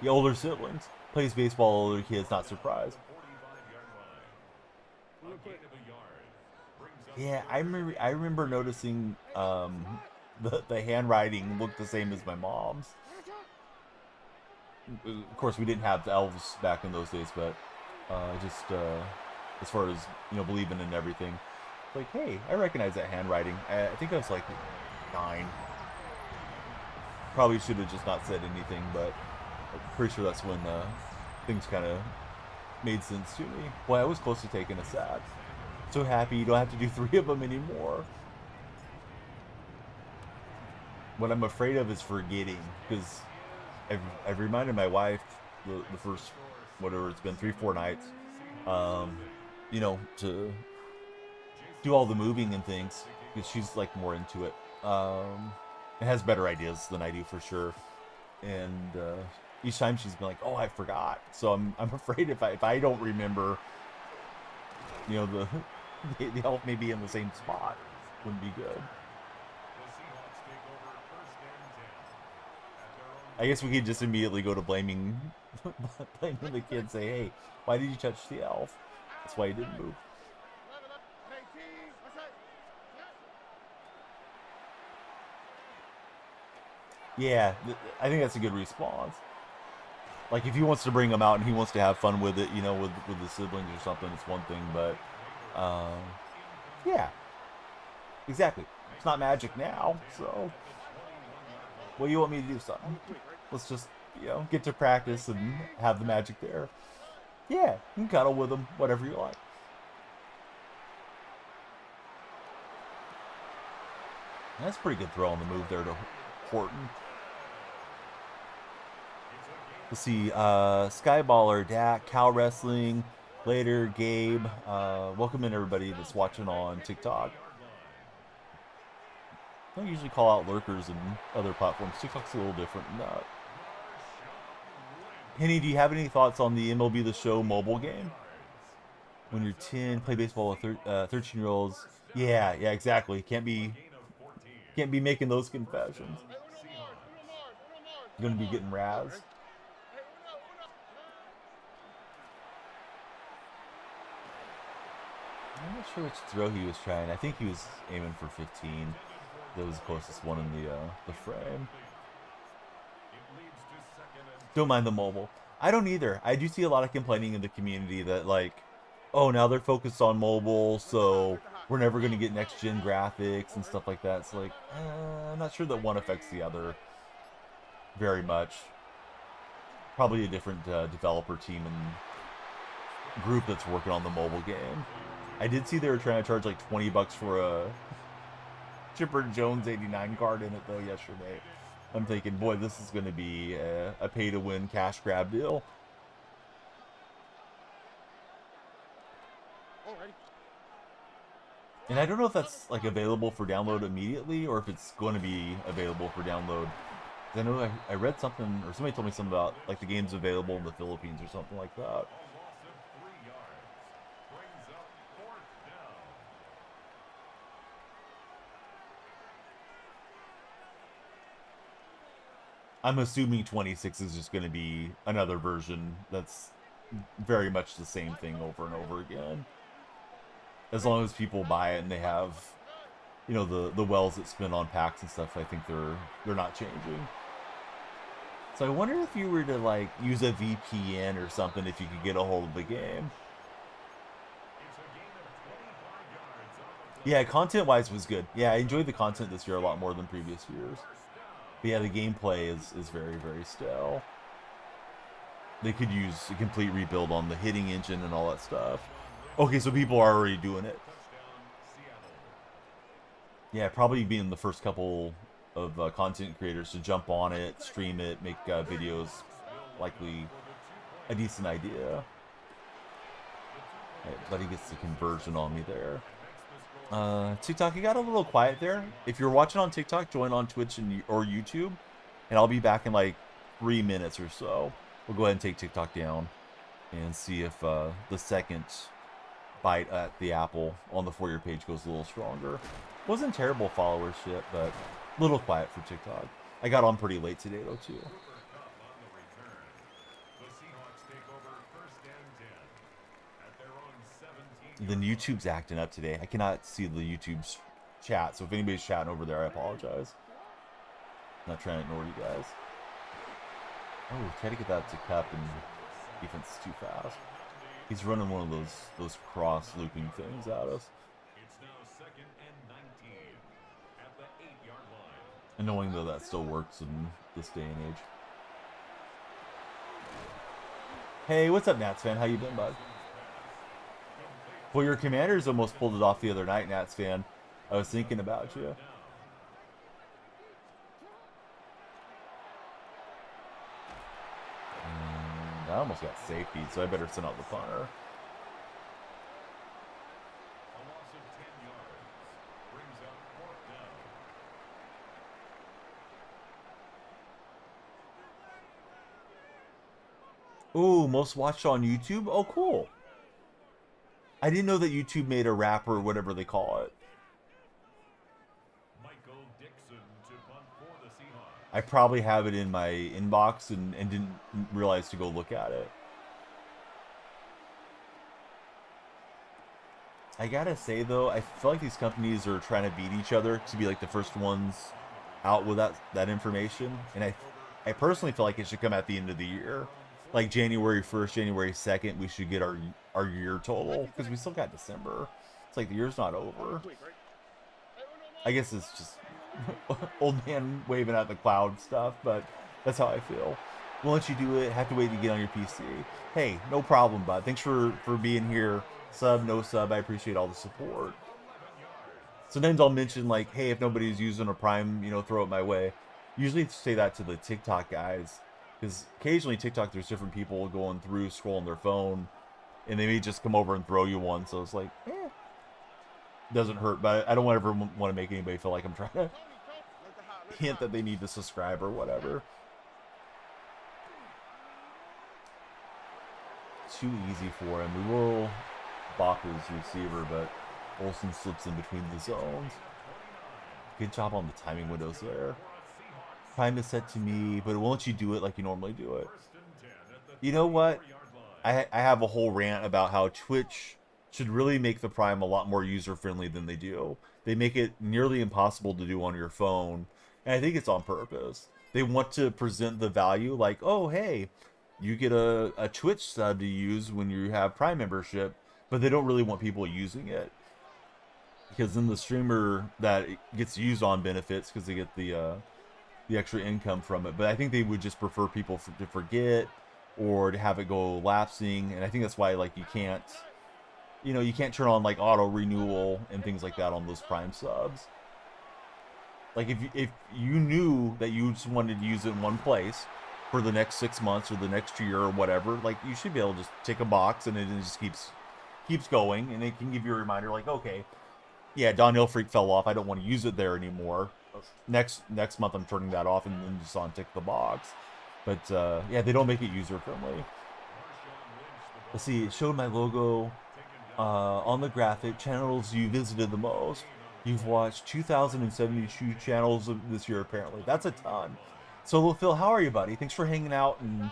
The older siblings. Plays baseball, older kids, not surprised. Yeah, I remember noticing the handwriting looked the same as my mom's. Of course, we didn't have the elves back in those days, but just as far as believing in everything, like, hey, I recognize that handwriting. I think I was like 9. Probably should have just not said anything, but I'm pretty sure that's when things kind of made sense to me. Boy, I was close to taking a sad. So happy you don't have to do 3 of them anymore. What I'm afraid of is forgetting, because I've reminded my wife the first, whatever it's been, 3-4 nights, to do all the moving and things, because she's like more into it. It has better ideas than I do for sure, and each time she's been like, "Oh, I forgot." So I'm afraid if I don't remember, the elf may be in the same spot, wouldn't be good. I guess we could just immediately go to blaming the kid. Say, "Hey, why did you touch the elf? That's why he didn't move." Yeah, I think that's a good response. Like, if he wants to bring him out and he wants to have fun with it, with the siblings or something, it's one thing. But, yeah, exactly. It's not magic now, so what do you want me to do, son? Let's just, get to practice and have the magic there. Yeah, you can cuddle with him, whatever you like. That's a pretty good throw on the move there to Horton. Let's see, Skyballer, Dak, Cal Wrestling, later, Gabe. Welcome in everybody that's watching on TikTok. I don't usually call out lurkers and other platforms. TikTok's a little different than that. Penny, do you have any thoughts on the MLB The Show mobile game? When you're 10, play baseball with 13-year-olds. Yeah, exactly. Can't be making those confessions. You're gonna be getting razzed. I'm not sure which throw he was trying. I think he was aiming for 15. That was the closest one in the frame. Don't mind the mobile. I don't either. I do see a lot of complaining in the community that, like, oh, now they're focused on mobile, so we're never going to get next-gen graphics and stuff like that. It's like, I'm not sure that one affects the other very much. Probably a different developer team and group that's working on the mobile game. I did see they were trying to charge like $20 for a Chipper Jones 89 card in it, though, yesterday. I'm thinking, boy, this is going to be a pay-to-win cash grab deal. And I don't know if that's like available for download immediately or if it's going to be available for download. I know I read something, or somebody told me something about like the game's available in the Philippines or something like that. I'm assuming 26 is just going to be another version that's very much the same thing over and over again. As long as people buy it and they have, you know, the wells that spin on packs and stuff, I think they're not changing. So I wonder if you were to like use a VPN or something, if you could get a hold of the game. Yeah, content-wise was good. Yeah, I enjoyed the content this year a lot more than previous years. But yeah, the gameplay is very, very stale. They could use a complete rebuild on the hitting engine and all that stuff. Okay, so people are already doing it. Yeah, probably being the first couple of content creators to jump on it, stream it, make videos, likely a decent idea. Right, buddy gets the conversion on me there. TikTok, you got a little quiet there. If you're watching on TikTok, join on Twitch or YouTube, and I'll be back in like 3 minutes or so. We'll go ahead and take TikTok down and see if the second bite at the apple on the For Your page goes a little stronger. Wasn't terrible followership, but a little quiet for TikTok. I got on pretty late today though too. Then YouTube's acting up today. I cannot see the YouTube's chat, so if anybody's chatting over there, I apologize. I'm not trying to ignore you guys. Oh, try to get that to Cup, and defense is too fast. He's running one of those cross looping things at us. And knowing though that still works in this day and age. Hey, what's up, Nats fan? How you been, bud? Well, your Commanders almost pulled it off the other night, Nats fan. I was thinking about you. And I almost got safety, so I better send out the punter. Ooh, most watched on YouTube? Oh, cool. I didn't know that YouTube made a wrapper or whatever they call it. I probably have it in my inbox and didn't realize to go look at it. I gotta say though, I feel like these companies are trying to beat each other to be like the first ones out with that information. And I personally feel like it should come at the end of the year. Like January 1st, January 2nd, we should get our year total, because we still got December. It's like the year's not over. I guess it's just old man waving at the cloud stuff, but that's how I feel. We'll let you do it. Have to wait to get on your PC. Hey, no problem, bud. Thanks for being here. Sub, no sub. I appreciate all the support. Sometimes I'll mention like, hey, if nobody's using a Prime, you know, throw it my way. Usually say that to the TikTok guys, because occasionally TikTok, there's different people going through, scrolling their phone, and they may just come over and throw you one. So it's like, doesn't hurt, but I don't ever want to make anybody feel like I'm trying to hint that they need to subscribe or whatever. Too easy for him. We will balk his receiver, but Olsen slips in between the zones. Good job on the timing windows there. Prime is set to me, but it won't let you do it like you normally do it. You know what? I have a whole rant about how Twitch should really make the Prime a lot more user-friendly than they do. They make it nearly impossible to do on your phone, and I think it's on purpose. They want to present the value like, oh, hey, you get a Twitch sub to use when you have Prime membership, but they don't really want people using it. Because then the streamer that gets used on benefits because they get the extra income from it. But I think they would just prefer people to forget or to have it go lapsing, and I think that's why like you can't turn on like auto renewal and things like that on those Prime subs. Like if you knew that you just wanted to use it in one place for the next 6 months or the next year or whatever, like you should be able to just tick a box and it just keeps going, and it can give you a reminder like, okay, yeah, Downhill Freak fell off, I don't want to use it there anymore. Next month I'm turning that off, and then just on tick the box. But yeah, they don't make it user friendly. Let's see, it showed my logo on the graphic, channels you visited the most. You've watched 2,072 channels this year apparently. That's a ton. Solo Phil, how are you, buddy? Thanks for hanging out and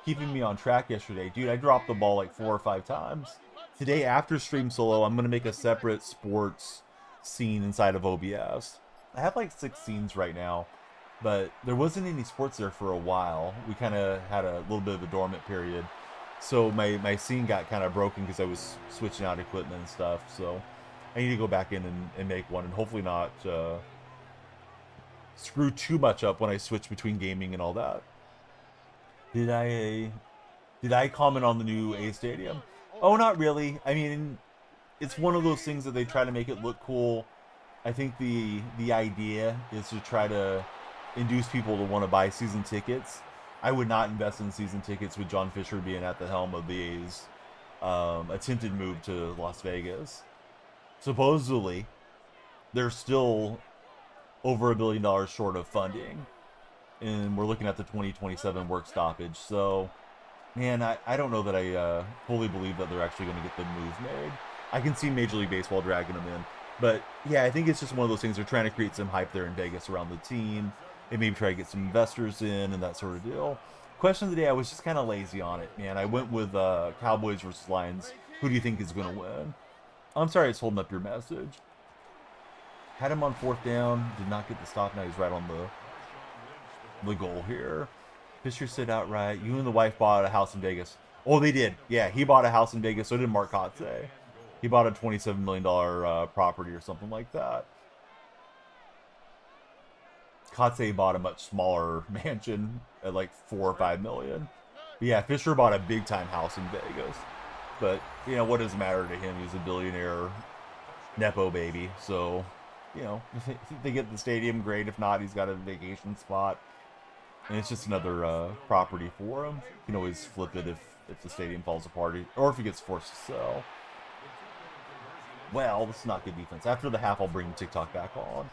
keeping me on track yesterday. Dude, I dropped the ball like 4 or 5 times. Today, after Stream Solo, I'm going to make a separate sports scene inside of OBS. I have like 6 scenes right now, but there wasn't any sports there for a while. We kind of had a little bit of a dormant period. So my scene got kind of broken because I was switching out equipment and stuff. So I need to go back in and make one, and hopefully not screw too much up when I switch between gaming and all that. Did I comment on the new A Stadium? Oh, not really. I mean, it's one of those things that they try to make it look cool. I think the idea is to try to induce people to want to buy season tickets. I would not invest in season tickets with John Fisher being at the helm of the A's attempted move to Las Vegas. Supposedly, they're still over $1 billion short of funding, and we're looking at the 2027 work stoppage. So, man, I don't know that I fully believe that they're actually going to get the move made. I can see Major League Baseball dragging them in. But, yeah, I think it's just one of those things. They're trying to create some hype there in Vegas around the team. They maybe try to get some investors in and that sort of deal. Question of the day, I was just kind of lazy on it, man. I went with Cowboys versus Lions. Who do you think is going to win? I'm sorry it's holding up your message. Had him on 4th down. Did not get the stop. Now he's right on the goal here. Fisher said outright, you and the wife bought a house in Vegas. Oh, they did. Yeah, he bought a house in Vegas. So did Mark Kotze. He bought a $27 million property or something like that. Kotze bought a much smaller mansion at like $4 or $5 million. But yeah, Fisher bought a big time house in Vegas. But, you know, what does it matter to him? He's a billionaire Nepo baby. So, you know, if they get the stadium, great. If not, he's got a vacation spot. And it's just another property for him. You can always flip it if the stadium falls apart, or if he gets forced to sell. Well, this is not good defense. After the half, I'll bring TikTok back on.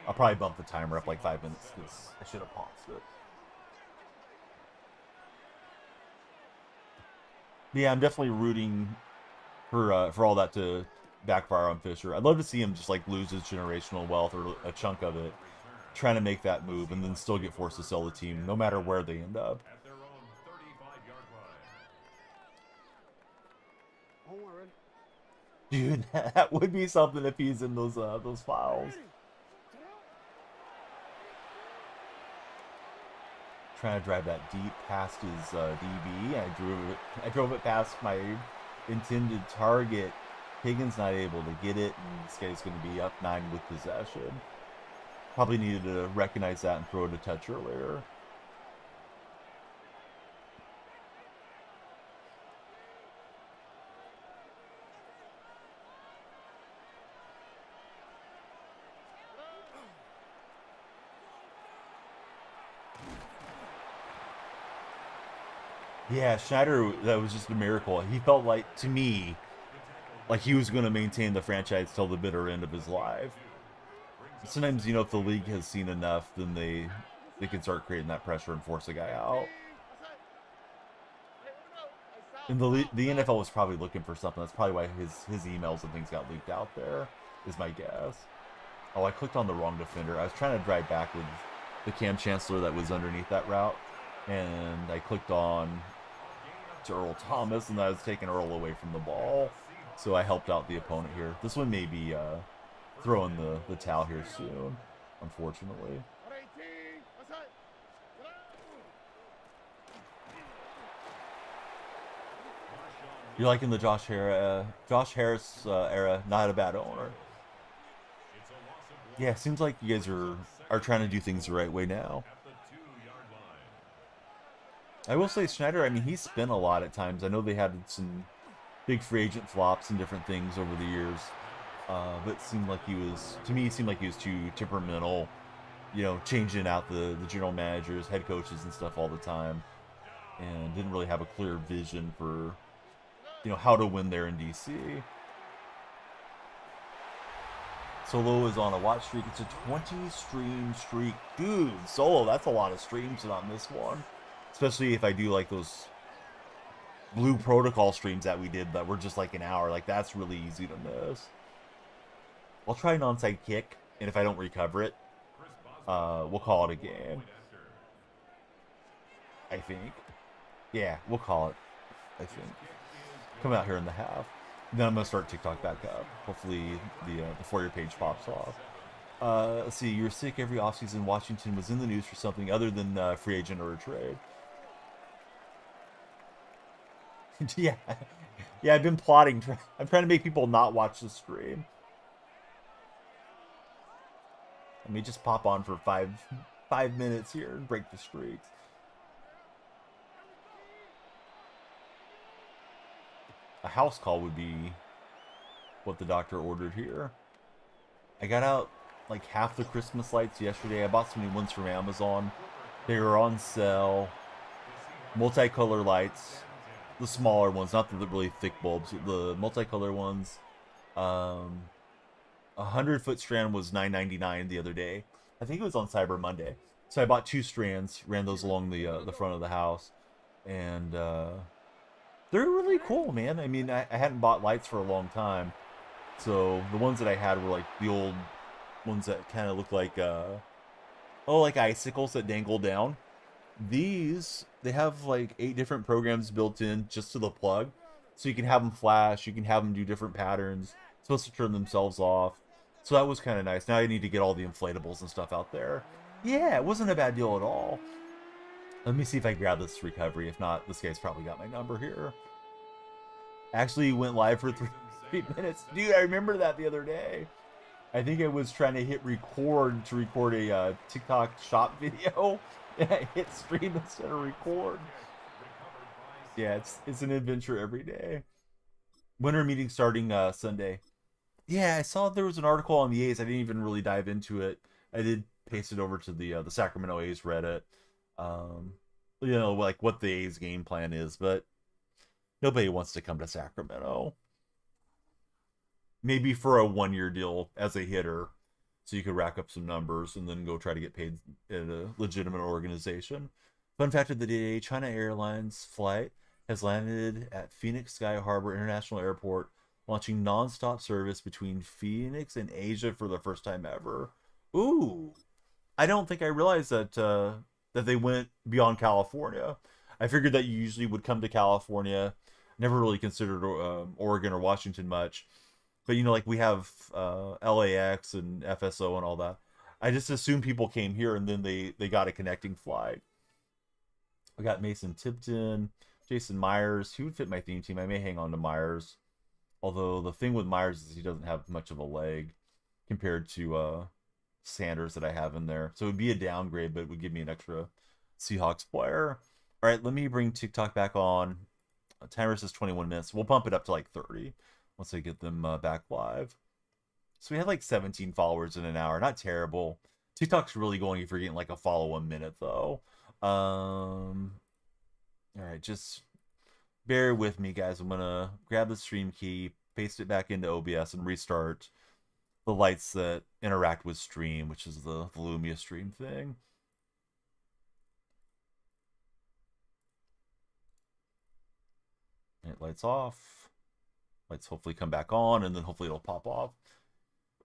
I'll probably bump the timer up like 5 minutes because I should have paused it. But yeah, I'm definitely rooting for all that to backfire on Fisher. I'd love to see him just like lose his generational wealth or a chunk of it, trying to make that move, and then still get forced to sell the team, no matter where they end up. Dude, that would be something if he's in those files. Trying to drive that deep past his DB. I drove it past my intended target. Higgins not able to get it, and this guy's going to be up 9 with possession. Probably needed to recognize that and throw it a touch earlier. Yeah, Schneider, that was just a miracle. He felt like, to me, like he was going to maintain the franchise till the bitter end of his life. Sometimes, you know, if the league has seen enough, then they can start creating that pressure and force a guy out. And the NFL was probably looking for something. That's probably why his emails and things got leaked out there, is my guess. Oh, I clicked on the wrong defender. I was trying to drive back with the Cam Chancellor that was underneath that route, and I clicked on to Earl Thomas, and I was taking Earl away from the ball. So I helped out the opponent here. This one may be throwing the towel here soon, unfortunately. You're liking the Josh Harris era, not a bad owner. Yeah, seems like you guys are trying to do things the right way now. I will say Schneider, I mean, he's spent a lot at times. I know they had some big free agent flops and different things over the years. But it seemed like to me, it seemed like he was too temperamental, you know, changing out the general managers, head coaches and stuff all the time. And didn't really have a clear vision for, you know, how to win there in DC. Solo is on a watch streak. It's a 20-stream streak. Dude, Solo, that's a lot of streams and on this one. Especially if I do like those Blue Protocol streams that we did that were just like an hour. Like, that's really easy to miss. I'll try an onside kick, and if I don't recover it, we'll call it a game. I think. Yeah, we'll call it, I think. Come out here in the half. Then I'm gonna start TikTok back up. Hopefully the For You page pops off. Let's see. You're sick every offseason. Washington was in the news for something other than free agent or a trade. Yeah, yeah. I've been plotting. I'm trying to make people not watch the stream. Let me just pop on for 5 minutes here and break the streaks. A house call would be what the doctor ordered here. I got out like half the Christmas lights yesterday. I bought some new ones from Amazon. They were on sale. Multicolor lights. The smaller ones, not the really thick bulbs. The multicolor ones. Um, 100-foot strand was $9.99 the other day. I think it was on Cyber Monday. So I bought 2 strands, ran those along the front of the house, and they're really cool, man. I mean, I hadn't bought lights for a long time, so the ones that I had were like the old ones that kind of look like like icicles that dangle down. These, they have like 8 different programs built in just to the plug, so you can have them flash, you can have them do different patterns. It's supposed to turn themselves off, so that was kind of nice. Now I need to get all the inflatables and stuff out there. Yeah, it wasn't a bad deal at all. Let me see if I grab this recovery. If not, this guy's probably got my number here. Actually went live for 3 minutes. Dude, I remember that the other day. I think I was trying to hit record to record a TikTok shop video, and I hit stream instead of record. Yeah, it's an adventure every day. Winter meeting starting Sunday. Yeah, I saw there was an article on the A's. I didn't even really dive into it. I did paste it over to the Sacramento A's Reddit. Um, like what the A's game plan is, but nobody wants to come to Sacramento. Maybe for a 1-year deal as a hitter, so you could rack up some numbers and then go try to get paid at a legitimate organization. Fun fact of the day: China Airlines flight has landed at Phoenix Sky Harbor International Airport, launching nonstop service between Phoenix and Asia for the first time ever. Ooh, I don't think I realized that they went beyond California. I figured that you usually would come to California. Never really considered Oregon or Washington much, but like we have LAX and FSO and all that. I just assumed people came here and then they got a connecting flight. I got Mason Tipton, Jason Myers. He would fit my theme team. I may hang on to Myers. Although the thing with Myers is he doesn't have much of a leg compared to Sanders that I have in there. So it would be a downgrade, but it would give me an extra Seahawks player. All right, let me bring TikTok back on. Timer says 21 minutes. We'll bump it up to like 30 once I get them back live. So we had like 17 followers in an hour. Not terrible. TikTok's really going if you're getting like a follow a minute though. All right, just bear with me, guys. I'm gonna grab the stream key, paste it back into OBS, and restart the lights that interact with stream, which is the Lumia stream thing. All right, lights off. Lights hopefully come back on, and then hopefully it'll pop off.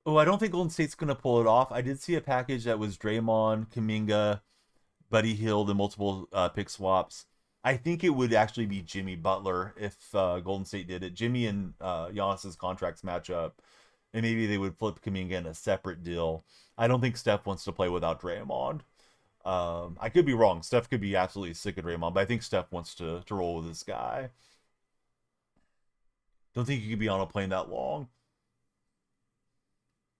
Oh, I don't think Golden State's gonna pull it off. I did see a package that was Draymond, Kuminga, Buddy Hield, and multiple pick swaps. I think it would actually be Jimmy Butler if Golden State did it. Jimmy and Giannis's contracts match up, and maybe they would flip Kuminga in a separate deal. I don't think Steph wants to play without Draymond. I could be wrong. Steph could be absolutely sick of Draymond, but I think Steph wants to roll with this guy. Don't think you could be on a plane that long.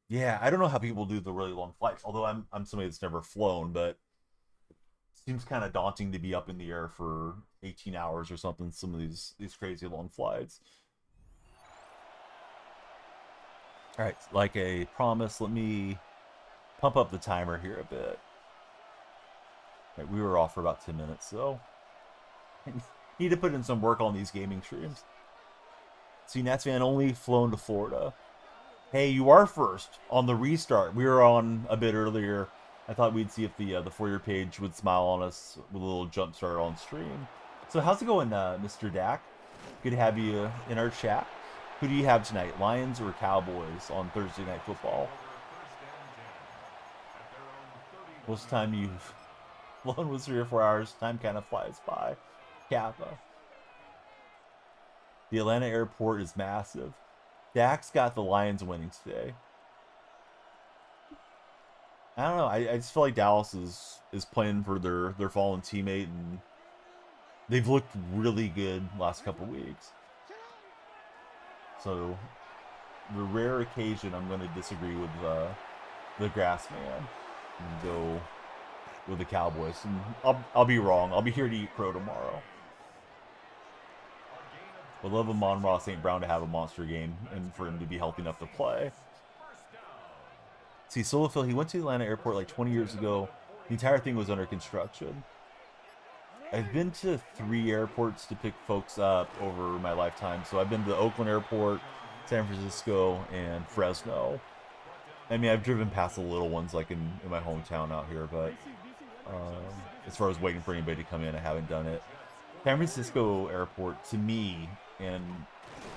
Yeah, I don't know how people do the really long flights. Although I'm somebody that's never flown, but seems kind of daunting to be up in the air for 18 hours or something. Some of these crazy long flights. All right, like a promise, let me pump up the timer here a bit. All right, we were off for about 10 minutes, so need to put in some work on these gaming streams. See, Nats fan only flown to Florida. Hey, you are first on the restart. We were on a bit earlier. I thought we'd see if the For You page would smile on us with a little jump start on stream. So how's it going, Mr. Dak? Good to have you in our chat. Who do you have tonight, Lions or Cowboys on Thursday Night Football? Most time you've flown was 3 or 4 hours. Time kind of flies by. Kappa. The Atlanta airport is massive. Dak's got the Lions winning today. I don't know. I just feel like Dallas is playing for their fallen teammate, and they've looked really good last couple weeks. So, the rare occasion I'm going to disagree with the grass man and go with the Cowboys. And I'll be wrong. I'll be here to eat crow tomorrow. Would love Amon-Ra St. Brown to have a monster game and for him to be healthy enough to play. See, Solo Phil, he went to the Atlanta airport like 20 years ago. The entire thing was under construction. I've been to 3 airports to pick folks up over my lifetime. So I've been to Oakland Airport, San Francisco, and Fresno. I mean, I've driven past the little ones like in my hometown out here, but as far as waiting for anybody to come in, I haven't done it. San Francisco Airport, to me, and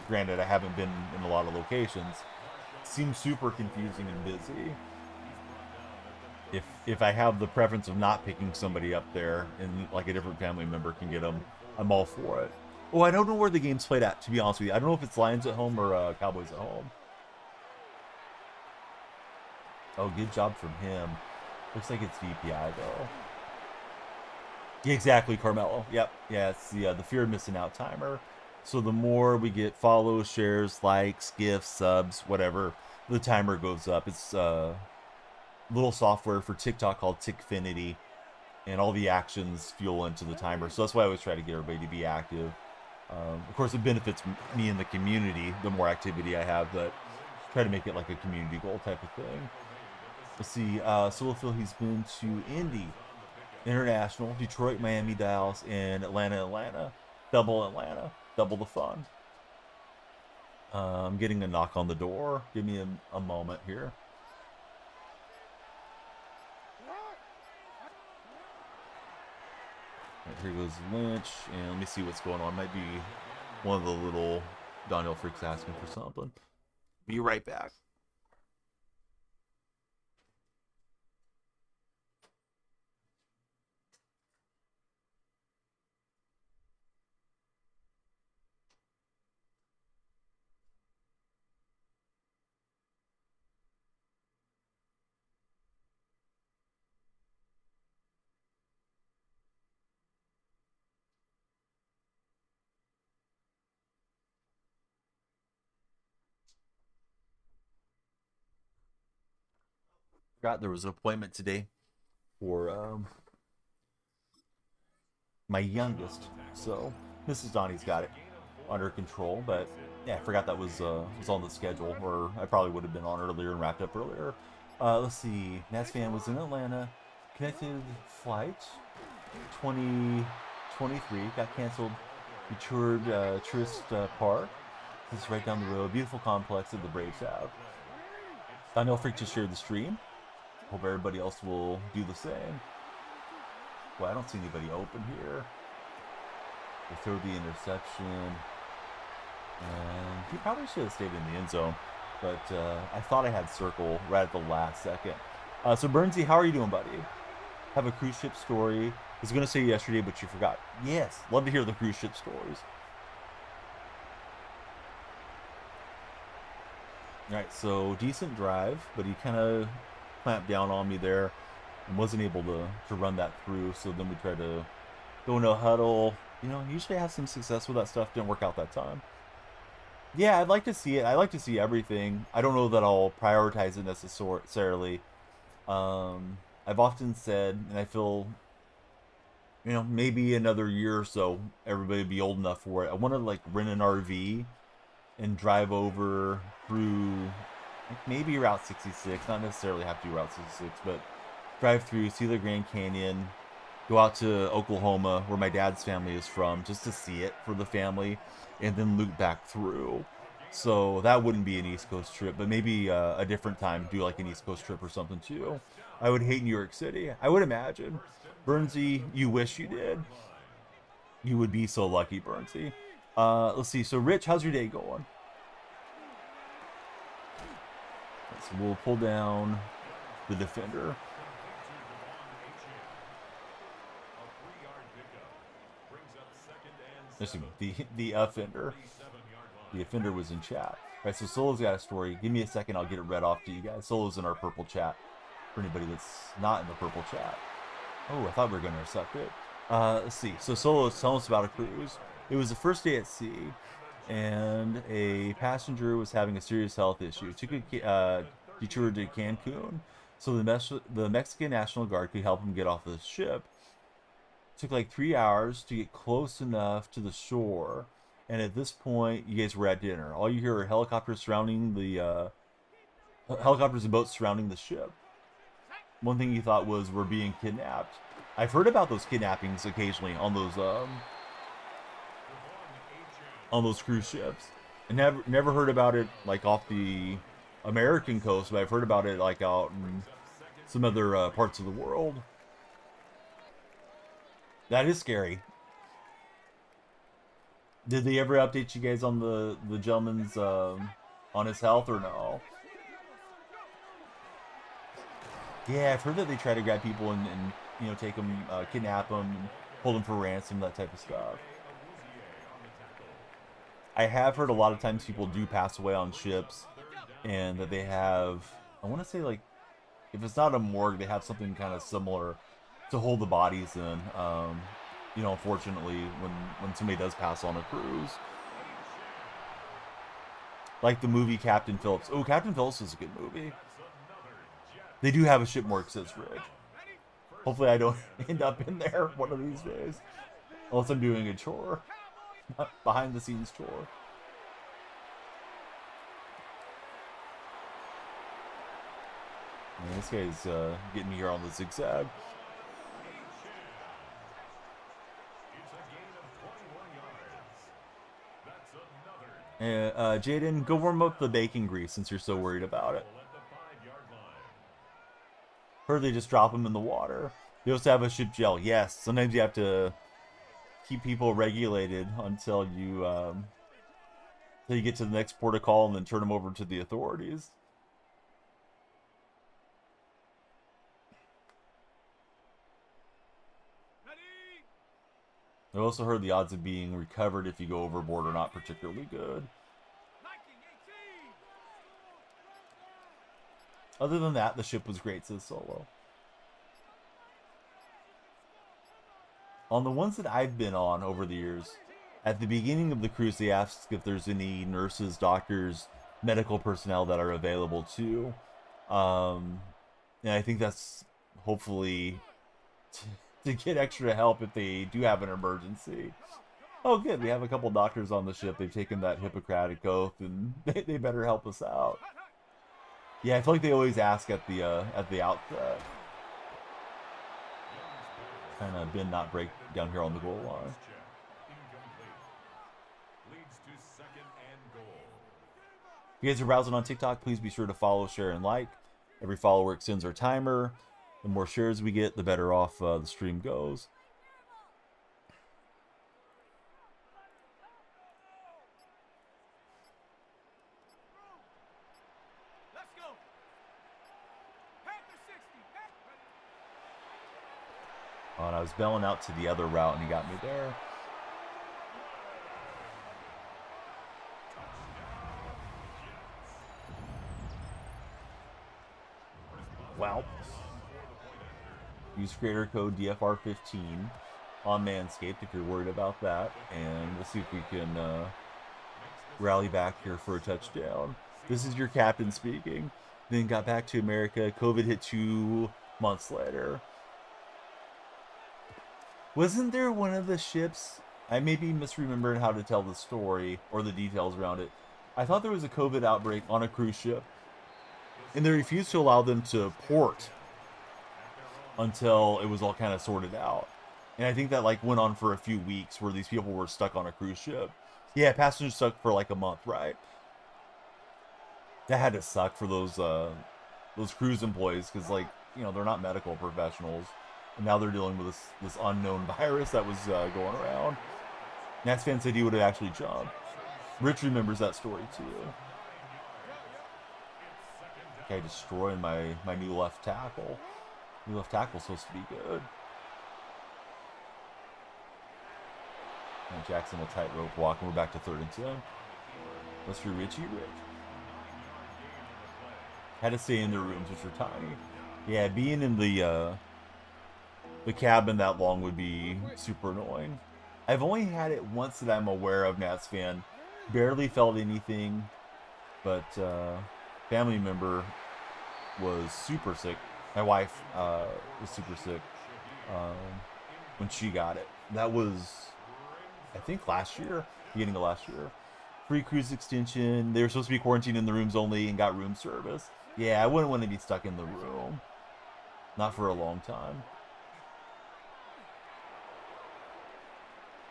granted I haven't been in a lot of locations, seems super confusing and busy. If I have the preference of not picking somebody up there and like a different family member can get them, I'm all for it. Oh, I don't know where the game's played at, to be honest with you. I don't know if it's Lions at home or Cowboys at home. Oh, good job from him. Looks like it's DPI though. Yeah, exactly, Carmelo. Yep. Yeah, it's the fear of missing out timer. So the more we get follows, shares, likes, gifts, subs, whatever, the timer goes up. It's little software for TikTok called Tickfinity, and all the actions fuel into the timer. So that's why I always try to get everybody to be active. Of course, it benefits me and the community the more activity I have, but try to make it like a community goal type of thing. Let's see. Solofil, he's been to Indy, International, Detroit, Miami, Dallas, and Atlanta. Double Atlanta. Double the fun. I'm getting a knock on the door. Give me a moment here. Right, here goes Lynch, and let me see what's going on. Might be one of the little Donnell freaks asking for something. Be right back. Forgot there was an appointment today for my youngest, so Mrs. Donnie's got it under control. But yeah, I forgot that was on the schedule, or I probably would have been on earlier and wrapped up earlier. Let's see. Nats fan was in Atlanta. Connected flight 2023 got canceled. Matured Tourist Park. This is right down the road. Beautiful complex that the Braves have. Donnell Freak just shared the stream. Hope everybody else will do the same. Well, I don't see anybody open here. They throw the interception. And he probably should have stayed in the end zone. But I thought I had circle right at the last second. So Bernsey, how are you doing, buddy? Have a cruise ship story. I was going to say yesterday, but you forgot. Yes, love to hear the cruise ship stories. Alright, so decent drive, but he kind of clamped down on me there and wasn't able to run that through. So then we tried to go into a huddle. You know, usually I have some success with that stuff. Didn't work out that time. Yeah, I'd like to see it. I like to see everything. I don't know that I'll prioritize it necessarily. I've often said, and I feel, you know, maybe another year or so, everybody would be old enough for it. I want to like rent an RV and drive over through like maybe Route 66. Not necessarily have to do Route 66, but drive through, see the Grand Canyon, go out to Oklahoma, where my dad's family is from, just to see it for the family, and then loop back through. So that wouldn't be an East Coast trip, but maybe a different time, do like an East Coast trip or something too. I would hate New York City. I would imagine. Bernsey, you wish you did. You would be so lucky, Bernsey. Let's see. So, Rich, how's your day going? So we'll pull down the defender. Listen, the offender. The offender was in chat. All right, so Solo's got a story. Give me a second, I'll get it read off to you guys. Solo's in our purple chat. For anybody that's not in the purple chat. Oh, I thought we were going to accept it. Let's see. So Solo's telling us about a cruise. It was the first day at sea, and a passenger was having a serious health issue. Took a detour to Cancun, so the Mexican National Guard could help him get off the ship. Took like 3 hours to get close enough to the shore, and at this point, you guys were at dinner. All you hear are helicopters surrounding the helicopters and boats surrounding the ship. One thing you thought was we're being kidnapped. I've heard about those kidnappings occasionally on those cruise ships. I never heard about it like off the American coast, but I've heard about it like out in some other parts of the world. That is scary. Did they ever update you guys on the gentleman's on his health or no? Yeah, I've heard that they try to grab people and you know, take them, kidnap them, hold them for ransom, that type of stuff. I have heard a lot of times people do pass away on ships, and that they have, I want to say, like, if it's not a morgue, they have something kind of similar to hold the bodies in. You know, unfortunately, when somebody does pass on a cruise. Like the movie Captain Phillips. Oh, Captain Phillips is a good movie. They do have a ship morgue, says Rich. Hopefully I don't end up in there one of these days. Unless I'm doing a chore. Behind the scenes chore. And this guy's getting me here on the zigzag. Jaden, go warm up the bacon grease since you're so worried about it. Heard they just drop them in the water. They also have a ship gel. Yes, sometimes you have to keep people regulated until you get to the next port of call and then turn them over to the authorities. I also heard the odds of being recovered if you go overboard are not particularly good. Other than that, the ship was great, says Solo. On the ones that I've been on over the years, at the beginning of the cruise, they ask if there's any nurses, doctors, medical personnel that are available too. And I think that's hopefully to get extra help if they do have an emergency. Oh, good. We have a couple doctors on the ship. They've taken that Hippocratic oath, and they better help us out. Yeah, I feel like they always ask at the outset. Kind of bend, not break down here on the goal line. If you guys are browsing on TikTok, please be sure to follow, share, and like. Every follower extends our timer. The more shares we get, the better off the stream goes. Oh, and I was bailing out to the other route, and he got me there. Wow. Use creator code DFR15 on Manscaped if you're worried about that, and we'll see if we can rally back here for a touchdown. This is your captain speaking. Then got back to America. COVID hit 2 months later. Wasn't there one of the ships? I may be misremembering how to tell the story or the details around it. I thought there was a COVID outbreak on a cruise ship, and they refused to allow them to port until it was all kind of sorted out. And I think that like went on for a few weeks where these people were stuck on a cruise ship. Yeah, passengers stuck for like a month, right? That had to suck for those cruise employees because, like, you know, they're not medical professionals. And now they're dealing with this unknown virus that was going around. Nats fan said he would have actually jumped. Rich remembers that story too. Okay, destroying my new left tackle. New left tackle's supposed to be good. And Jackson will tightrope walk, and we're back to 3rd and 10. Let's for Rich. Had to stay in their rooms, which were tiny. Yeah, being in the cabin that long would be super annoying. I've only had it once that I'm aware of, Nats fan. Barely felt anything, but family member was super sick. My wife was super sick when she got it. That was, I think, last year, beginning of last year. Free cruise extension. They were supposed to be quarantined in the rooms only and got room service. Yeah, I wouldn't want to be stuck in the room. Not for a long time.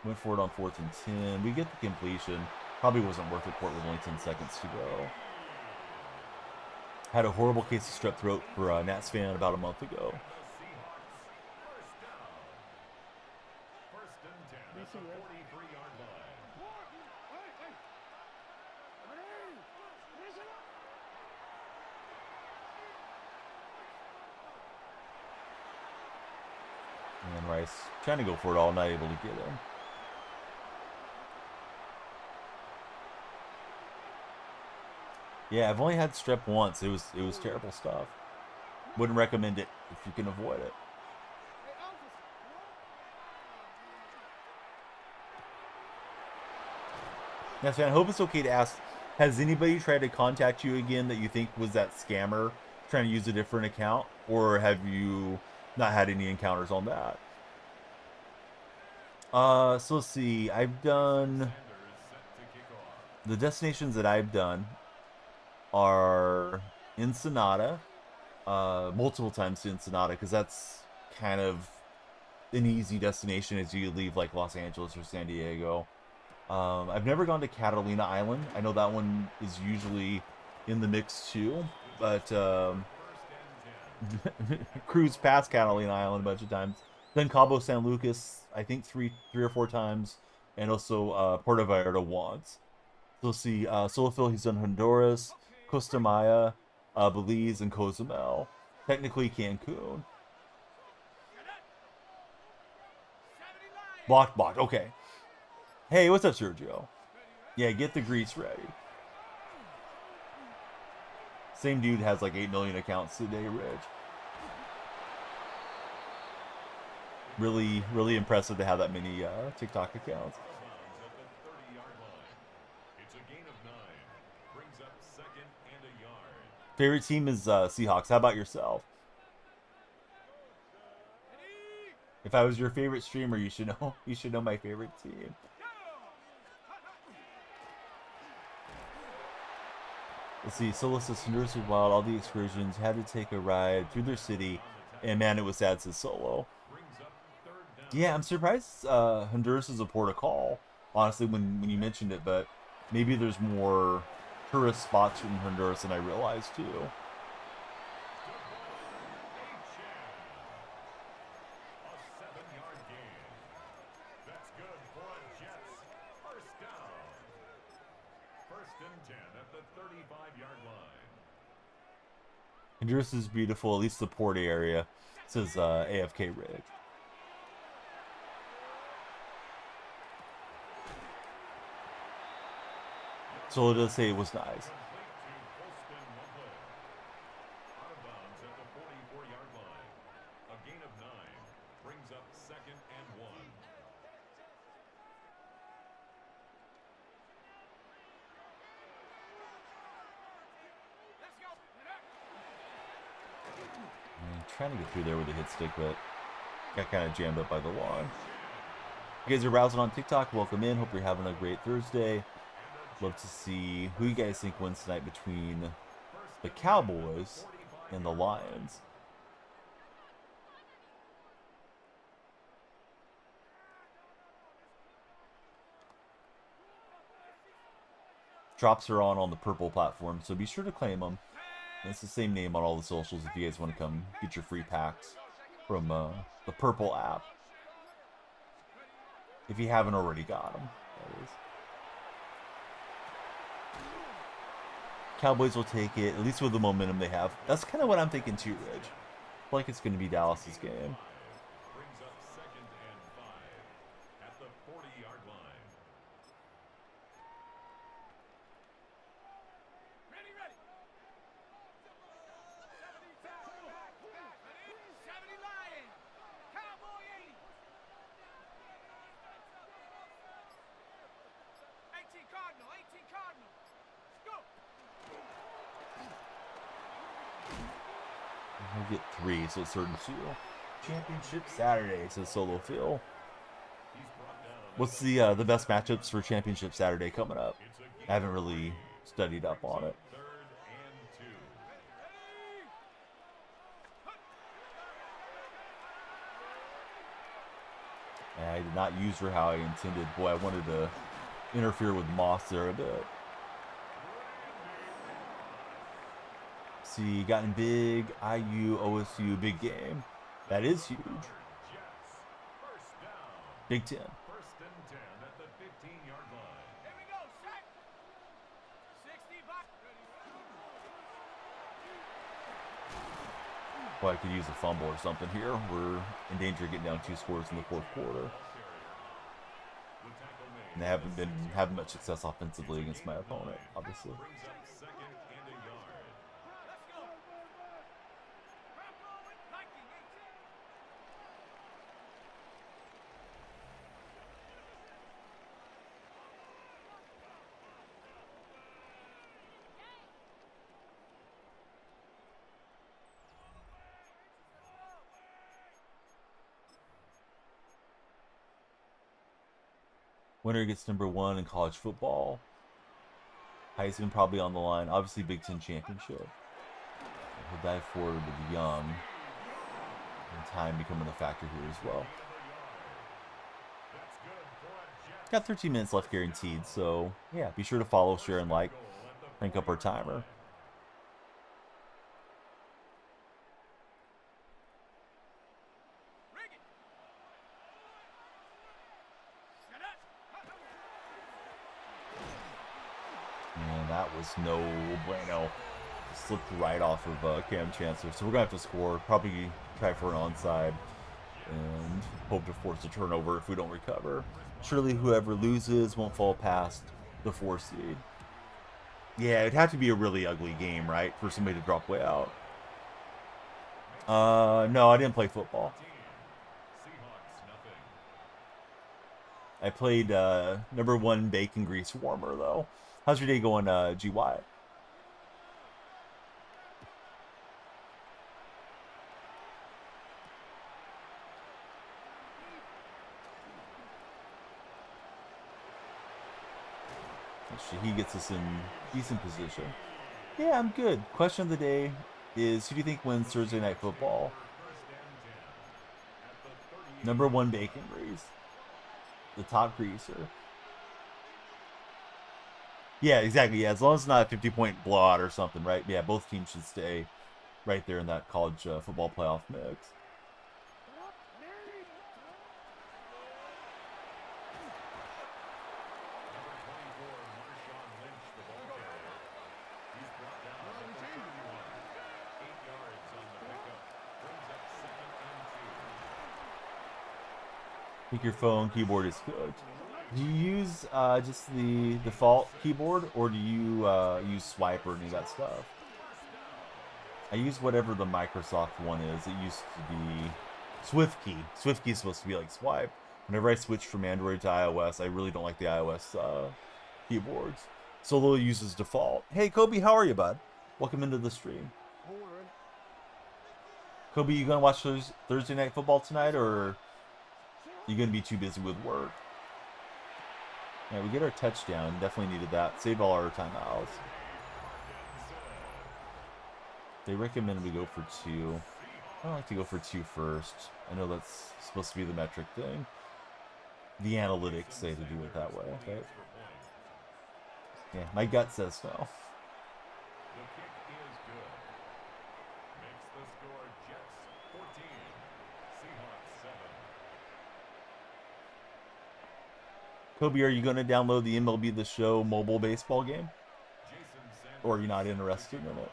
Went for it on 4th and 10. We get the completion. Probably wasn't worth it for it with only 10 seconds to go. Had a horrible case of strep throat for a Nats fan about a month ago. And Rice trying to go for it all, not able to get him. Yeah, I've only had strep once. It was terrible stuff. Wouldn't recommend it if you can avoid it. Yes, man, I hope it's okay to ask, has anybody tried to contact you again that you think was that scammer trying to use a different account? Or have you not had any encounters on that? So let's see. I've done... The destinations that I've done are Ensenada, multiple times to Ensenada, because that's kind of an easy destination as you leave like Los Angeles or San Diego. I've never gone to Catalina Island. I know that one is usually in the mix too, but cruised past Catalina Island a bunch of times. Then Cabo San Lucas, I think three or four times, and also Puerto Vallarta once. So let's see, Solofil, he's done Honduras, Costa Maya, Belize, and Cozumel. Technically Cancun. Blocked, okay. Hey, what's up, Sergio? Yeah, get the grease ready. Same dude has like 8 million accounts today, Rich. Really impressive to have that many TikTok accounts. Favorite team is Seahawks. How about yourself? If I was your favorite streamer, you should know. You should know my favorite team. Let's see. Solis Honduras was wild. All the excursions had to take a ride through their city, and man, it was sad. Says Solo. Yeah, I'm surprised Honduras is a port of call. Honestly, when you mentioned it, but maybe there's more tourist spots in Honduras than I realized too. Honduras is beautiful, at least the port area, says AFK Rig. So it does say it was nice. Trying to get through there with a hit stick, but got kind of jammed up by the lawn. You guys are browsing on TikTok, welcome in. Hope you're having a great Thursday. Love to see who you guys think wins tonight between the Cowboys and the Lions. Drops are on the purple platform, so be sure to claim them. And it's the same name on all the socials if you guys want to come get your free packs from the purple app. If you haven't already got them, that is. Cowboys will take it, at least with the momentum they have. That's kind of what I'm thinking too, Ridge. I feel like it's going to be Dallas's game. Brings up 2nd and 5 at the 40-yard line. We'll get 3, so it's 3rd and 2. Championship Saturday, says Solo Phil. What's the best matchups for Championship Saturday coming up? I haven't really studied up on it. And I did not use her how I intended. Boy, I wanted to interfere with Moss there a bit. See, gotten big. IU, OSU, big game. That is huge. Big 10. First and 10 at the 15-yard line. Here we go, set. 60 back. Boy, I could use a fumble or something here. We're in danger of getting down 2 scores in the 4th quarter. And they haven't been having much success offensively against my opponent, obviously. Winner gets number 1 in college football. Heisman probably on the line. Obviously, Big Ten championship. He'll dive forward with Young. And time becoming a factor here as well. Got 13 minutes left guaranteed, so yeah, be sure to follow, share, and like. Crank up our timer. And that was no bueno. Slipped right off of Cam Chancellor. So we're going to have to score. Probably try for an onside. And hope to force a turnover if we don't recover. Surely whoever loses won't fall past the 4 seed. Yeah, it'd have to be a really ugly game, right? For somebody to drop way out. No, I didn't play football. I played number 1 bacon grease warmer, though. How's your day going, GY? He gets us in decent position. Yeah, I'm good. Question of the day is, who do you think wins Thursday Night Football? Number 1 bacon grease. The top greaser. Yeah, exactly. Yeah, as long as it's not a 50-point blowout or something, right? Yeah, both teams should stay right there in that college football playoff mix. I think your phone keyboard is good. Do you use just the default keyboard, or do you use swipe or any of that stuff? I use whatever the Microsoft one is. It used to be SwiftKey. SwiftKey is supposed to be like swipe. Whenever I switched from Android to iOS, I really don't like the iOS keyboards. Solo uses default. Hey, Kobe, how are you, bud? Welcome into the stream. Kobe, you gonna watch Thursday Night Football tonight, or you gonna be too busy with work? Yeah, we get our touchdown. Definitely needed that. Save all our timeouts. They recommend we go for 2. I don't like to go for 2 first. I know that's supposed to be the metric thing. The analytics say to do it that way, okay? Yeah, my gut says no. Kobe, are you going to download the MLB The Show mobile baseball game? Or are you not interested in it?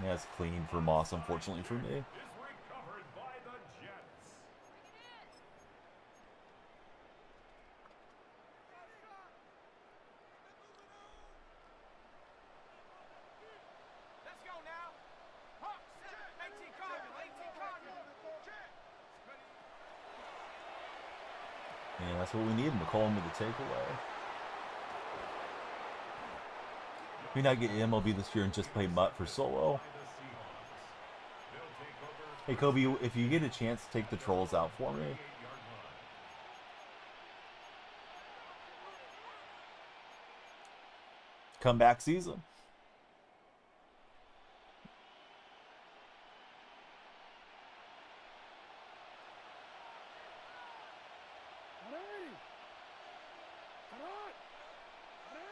Yeah, it's clean for Moss, unfortunately for me. Yeah, that's what we need. McCollum with the takeaway. May not get MLB this year and just play Mutt for solo. by the Seahawks. They'll take over Hey, first Kobe, if you get a chance, take the trolls out for me. 38-yard line. Comeback season.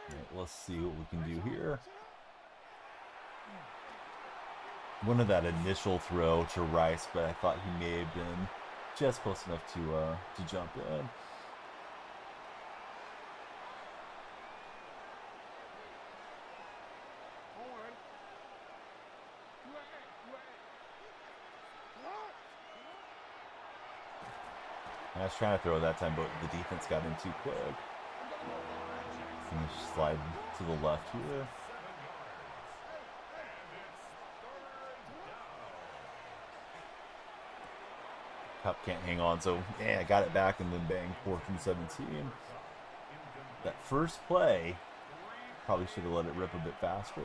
All right, let's see what we can do here. One of that initial throw to Rice, but I thought he may have been just close enough to jump in. I was trying to throw that time, but the defense got in too quick. And just slide to the left here. 7 yards. And it's 3rd down. Cup can't hang on, so yeah, I got it back and then bang, 4th and 17. That first play, probably should have let it rip a bit faster.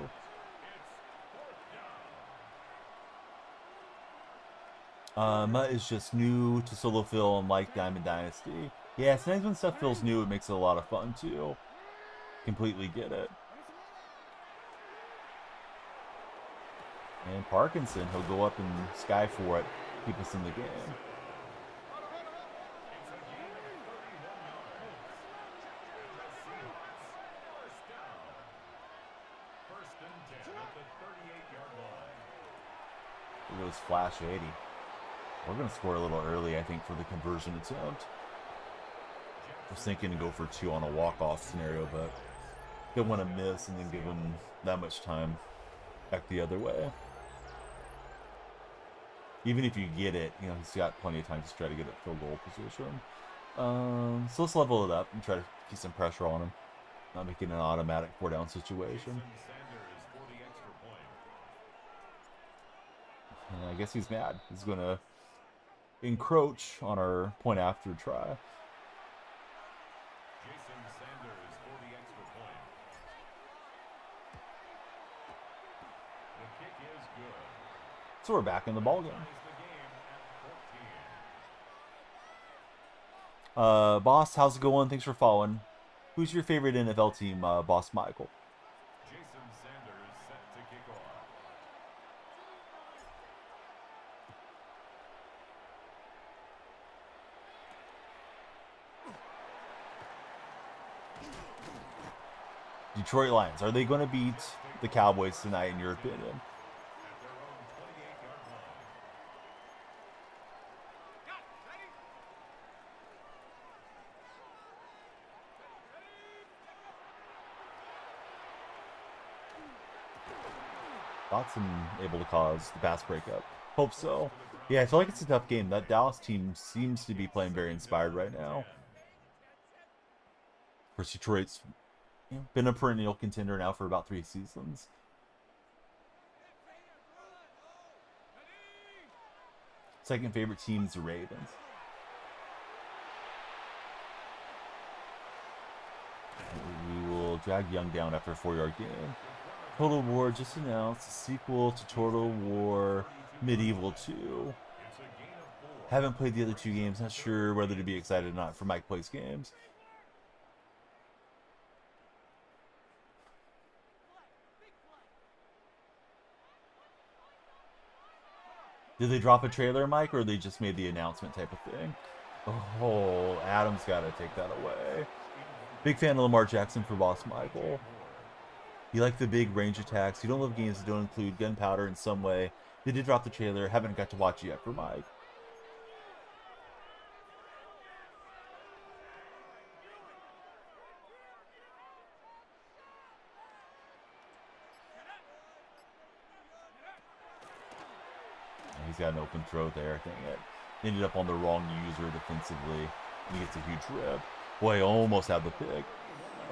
Mutt is just new to solo fill and like Diamond Dynasty. Yeah, sometimes when stuff feels new, it makes it a lot of fun too. Completely get it. And Parkinson, he'll go up and sky for it, keep us in the game. It goes flash 80. We're going to score a little early, I think, for the conversion attempt. I was thinking to go for 2 on a walk-off scenario, but don't want to miss and then give him that much time back the other way. Even if you get it, you know, he's got plenty of time to try to get it field goal position. So let's level it up and try to keep some pressure on him. Not making an automatic 4-down situation. And I guess he's mad. He's going to encroach on our point after try. Jason Sanders for the extra point. The kick is good. So we're back in the ball game. Ties the game at 14. Boss, how's it going? Thanks for following. Who's your favorite NFL team, Boss Michael? Jason Sanders set to kick off. Detroit Lions. Are they going to beat the Cowboys tonight, in your opinion? At their own 28-yard line. Dotson able to cause the pass breakup. Hope so. Yeah, I feel like it's a tough game. That Dallas team seems to be playing very inspired right now. Of course, Detroit's been a perennial contender now for about 3 seasons. Second favorite team is the Ravens. We will drag Young down after a 4-yard gain. Total War just announced a sequel to Total War Medieval 2. It's a gain of 4. Haven't played the other 2 games. Not sure whether to be excited or not for Mike Plays games. Did they drop a trailer, Mike, or they just made the announcement type of thing? Oh, Adam's got to take that away. Big fan of Lamar Jackson for Boss Michael. You like the big range attacks. You don't love games that don't include gunpowder in some way. They did drop the trailer. Haven't got to watch it yet for Mike. He's got an open throw there. Dang it. Ended up on the wrong user defensively. And he gets a huge rip. Boy, almost had the pick.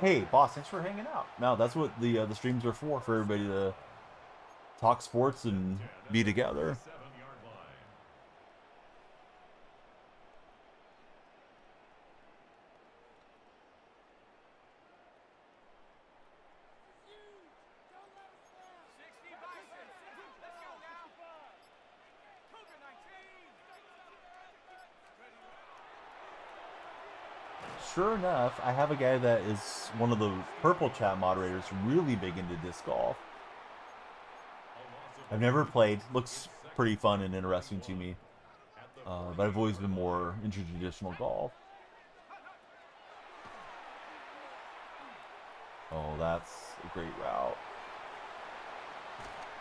Hey, boss, thanks for hanging out. Now, that's what the streams are for everybody to talk sports and be together. 7-yard line. sure enough, I have a guy that is one of the purple chat moderators, really big into disc golf. I've never played. Looks pretty fun and interesting to me. But I've always been more into traditional golf. Oh, that's a great route.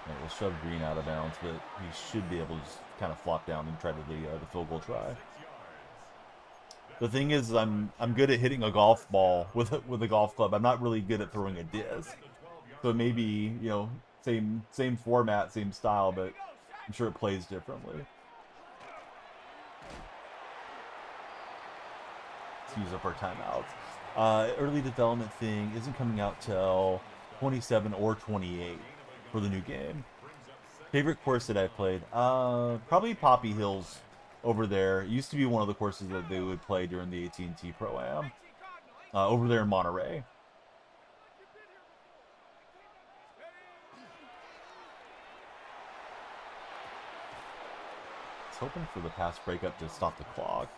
Right, we'll shove Green out of bounds, but he should be able to just kind of flop down and try to the field goal try. The thing is, I'm good at hitting a golf ball with a golf club. I'm not really good at throwing a disc. So maybe, you know, same format, same style, but I'm sure it plays differently. Let's use up our timeouts. Early development thing isn't coming out till 27 or 28 for the new game. Favorite course that I've played? Probably Poppy Hills over there. It used to be one of the courses that they would play during the AT&T Pro-Am. Over there in Monterey. I was hoping for the pass breakup to stop the clock.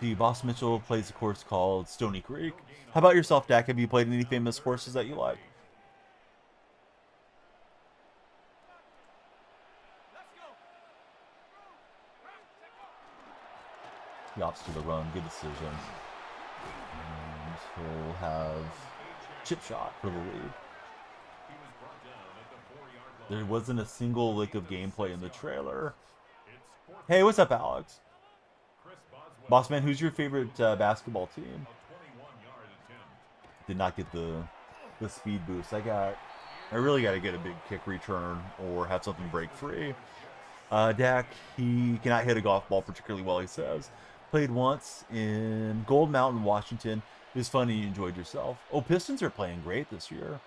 The Boss Mitchell plays a course called Stony Creek. How about yourself, Dak? Have you played any famous courses that you like? He opts to the run. Good decision. And he'll have chip shot for the lead. There wasn't a single lick of gameplay in the trailer. Hey, what's up, Alex? Bossman, who's your favorite basketball team? Did not get the speed boost. I really got to get a big kick return or have something break free. Dak, he cannot hit a golf ball particularly well, he says. Played once in Gold Mountain, Washington. It was fun and you enjoyed yourself. Oh, Pistons are playing great this year.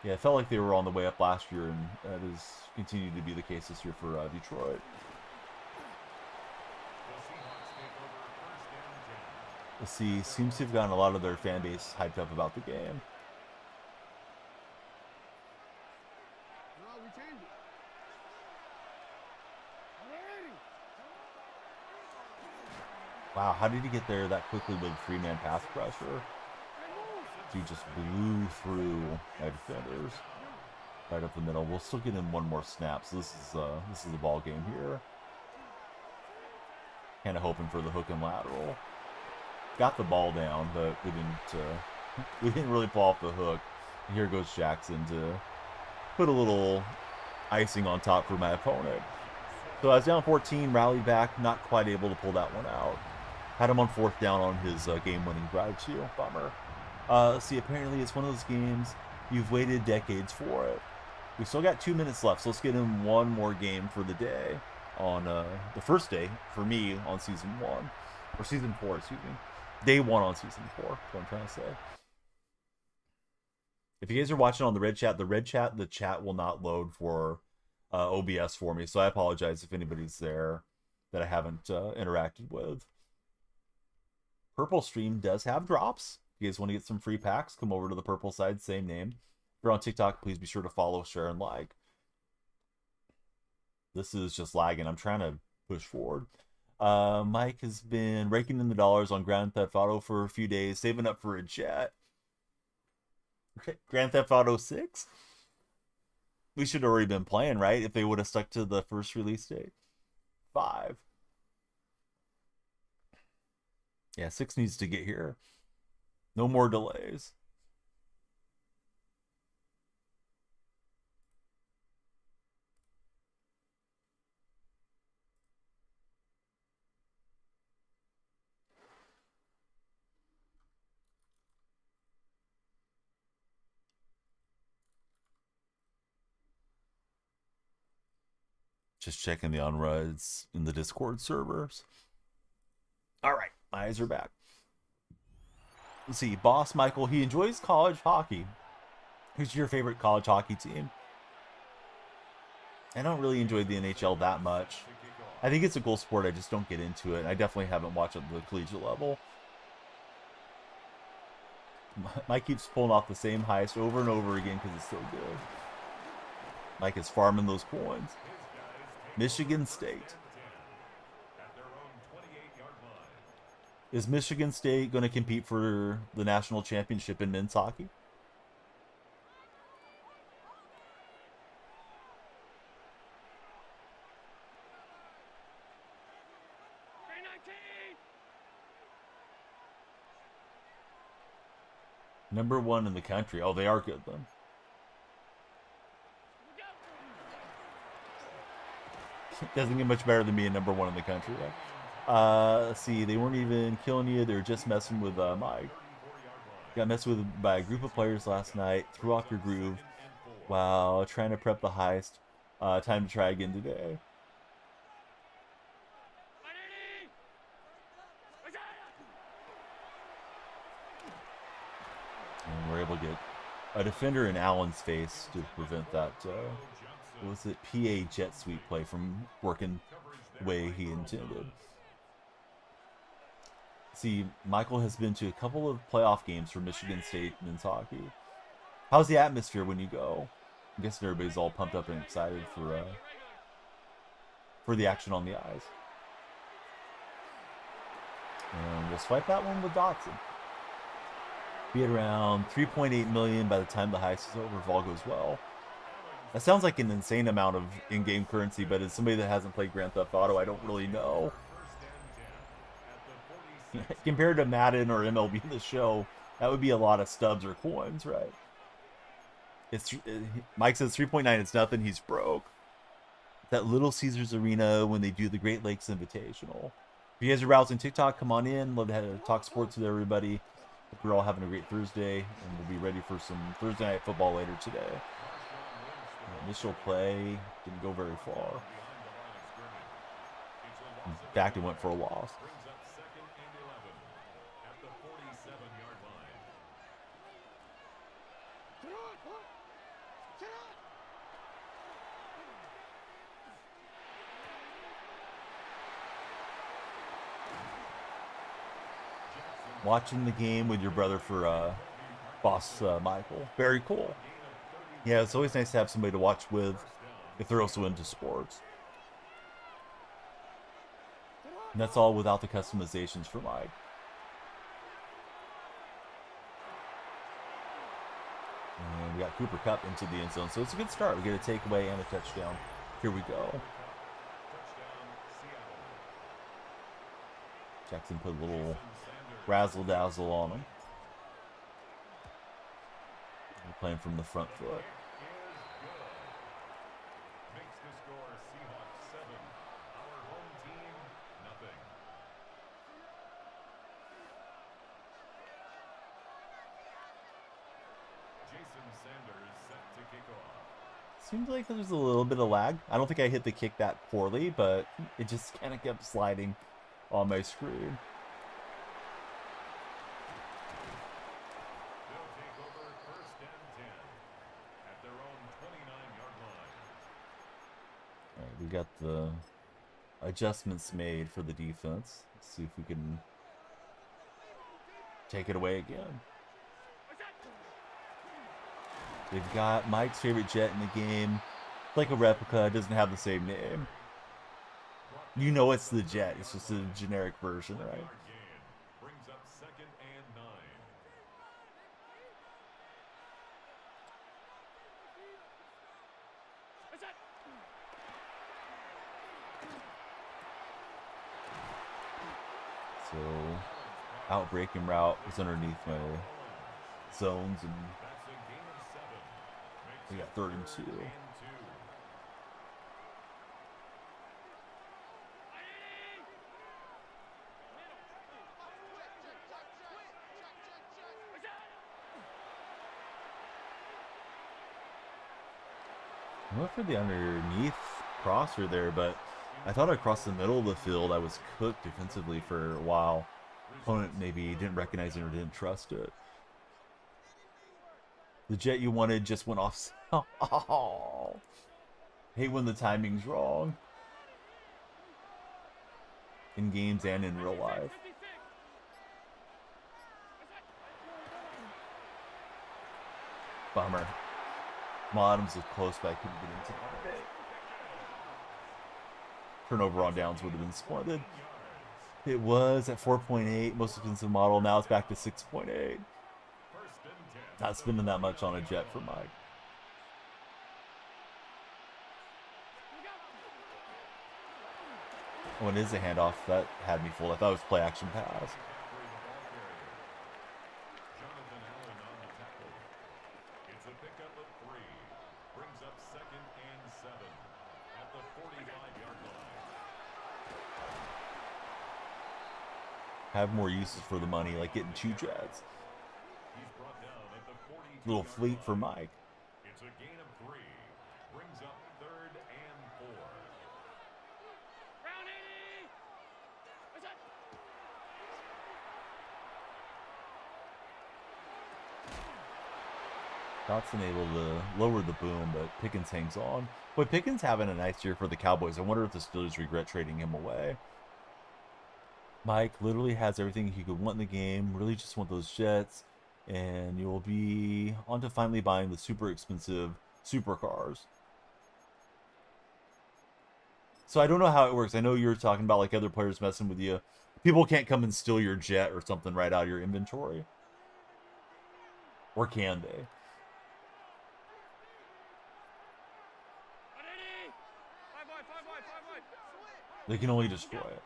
Yeah, it felt like they were on the way up last year, and that has continued to be the case this year for Detroit. Let's see, seems to have gotten a lot of their fan base hyped up about the game. Wow, how did he get there that quickly with three-man pass pressure? He just blew through my defenders right up the middle. We'll still get in one more snap, so this is a ball game here. Kind of hoping for the hook and lateral. Got the ball down, but we didn't really pull off the hook. And here goes Jackson to put a little icing on top for my opponent. So I was down 14, rallied back, not quite able to pull that one out. Had him on fourth down on his game-winning drive too. Bummer. Let's see, apparently it's one of those games you've waited decades for it. We still got 2 minutes left, so let's get in one more game for the day on the first day for me on season 1 or season 4, excuse me. Day 1 on season 4. That's what I'm trying to say. If you guys are watching on the chat will not load for OBS for me, so I apologize if anybody's there that I haven't interacted with. Purple Stream does have drops. If you guys want to get some free packs, come over to the purple side, same name. If you're on TikTok, please be sure to follow, share, and like. This is just lagging. I'm trying to push forward. Mike has been raking in the dollars on Grand Theft Auto for a few days, saving up for a jet. Grand Theft Auto 6? We should have already been playing, right? If they would have stuck to the first release date. 5. Yeah, 6 needs to get here. No more delays. Just checking the on-runs in the Discord servers. All right, my eyes are back. Let's see, Boss Michael, he enjoys college hockey. Who's your favorite college hockey team? I don't really enjoy the NHL that much. I think it's a cool sport, I just don't get into it. I definitely haven't watched it at the collegiate level. Mike keeps pulling off the same heist over and over again because it's so good. Mike is farming those coins. Michigan State. Is Michigan State going to compete for the national championship in men's hockey? Number 1 in the country. Oh, they are good then. Doesn't get much better than being number 1 in the country, right? Let's see. They weren't even killing you. They were just messing with Mike. Got messed with by a group of players last night. Threw off your groove while trying to prep the heist. Time to try again today. And we're able to get a defender in Allen's face to prevent that, what was it, PA jet sweep play from working the way he intended. See, Michael has been to a couple of playoff games for Michigan State men's hockey. How's the atmosphere when you go? I'm guessing everybody's all pumped up and excited for the action on the ice. And we'll swipe that one with Dotson. Be at around 3.8 million by the time the heist is over if all goes well. That sounds like an insane amount of in-game currency, but as somebody that hasn't played Grand Theft Auto, I don't really know. Compared to Madden or MLB The Show, that would be a lot of stubs or coins, right? Mike says 3.9, it's nothing, he's broke. That Little Caesars Arena when they do the Great Lakes Invitational. If you guys are browsing TikTok, come on in. Love to talk sports with everybody. Hope we're all having a great Thursday, and we'll be ready for some Thursday night football later today. Initial play didn't go very far. In fact, it went for a loss. Watching the game with your brother for boss Michael. Very cool. Yeah, it's always nice to have somebody to watch with if they're also into sports. And that's all without the customizations for Mike. And we got Cooper Kupp into the end zone, so it's a good start. We get a takeaway and a touchdown. Here we go. Jackson put a little razzle-dazzle on him. We're playing from the front foot. Makes the score Seahawks 7. Our home team, nothing. Jason Sanders set to kick off. Seems like there's a little bit of lag. I don't think I hit the kick that poorly, but it just kind of kept sliding on my screen. We got the adjustments made for the defense. Let's see if we can take it away again. They've got Mike's favorite jet in the game. Like a replica, it doesn't have the same name. You know it's the jet. It's just a generic version, right? Brings up 2nd and 9. So, outbreaking route was underneath my zones, and we got 3rd and 2. I went for the underneath crosser there, but I thought across the middle of the field I was cooked defensively for a while. Opponent maybe didn't recognize it or didn't trust it. The jet you wanted just went off. Oh, hate when the timing's wrong. In games and in real life. Bummer. Adams was close, but I couldn't get into it. Turnover on downs would have been splendid. It was at 4.8, most expensive model. Now it's back to 6.8. First and 10 Not at the spending that much on a 49 jet yard for line. Mike. Oh, it is a handoff. That had me fooled. I thought it was play action pass. McCaffrey, the ball carrier. Jonathan Allen on the tackle. It's a pickup of 3. Brings up second and 7 at the 45-yard line. Have more uses for the money, like getting 2 jets. He's brought down at the 42-yard Little fleet for line. Mike. It's a gain of 3. Brings up third and 4. Dotson able to lower the boom, but Pickens hangs on. Boy, Pickens having a nice year for the Cowboys. I wonder if the Steelers regret trading him away. Mike literally has everything he could want in the game. Really just want those Jets. And you'll be on to finally buying the super expensive supercars. So I don't know how it works. I know you're talking about like other players messing with you. People can't come and steal your jet or something right out of your inventory. Or can they? They can only destroy it.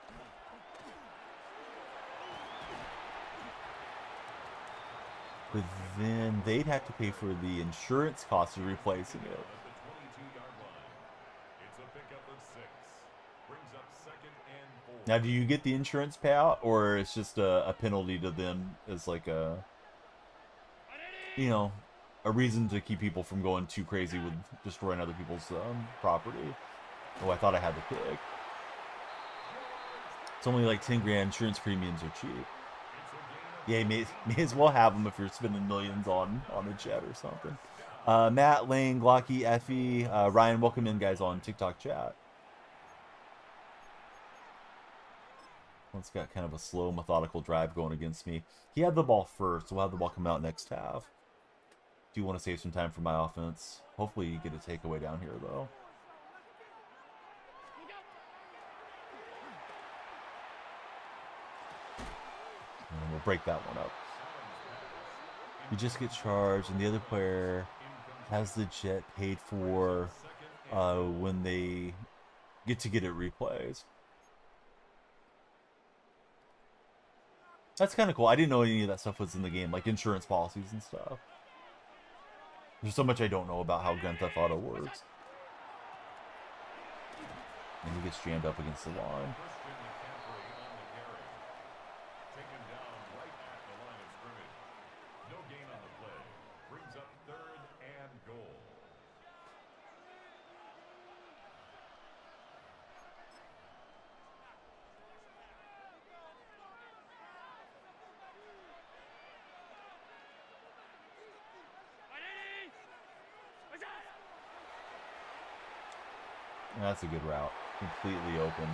But then they'd have to pay for the insurance cost of replacing it. At the 22-yard line. It's a pickup of 6. Brings up second and 4. Now, do you get the insurance payout, or it's just a penalty to them as like a, you know, a reason to keep people from going too crazy with destroying other people's property? Oh, I thought I had the pick. It's only like 10 grand. Insurance premiums are cheap. Yeah, you may as well have them if you're spending millions on a jet or something. Matt, Lane, Glocky, Effie, Ryan, welcome in, guys, on TikTok chat. One's got kind of a slow, methodical drive going against me. He had the ball first, so we'll have the ball come out next half. Do want to save some time for my offense. Hopefully you get a takeaway down here, though. And we'll break that one up. You just get charged, and the other player has the jet paid for when they get it replays. That's kind of cool. I didn't know any of that stuff was in the game, like insurance policies and stuff. There's so much I don't know about how Grand Theft Auto works. And he gets jammed up against the line. Taken down right at the line of scrimmage. No gain on the play. Brings up third and goal. That's a good route. Completely open.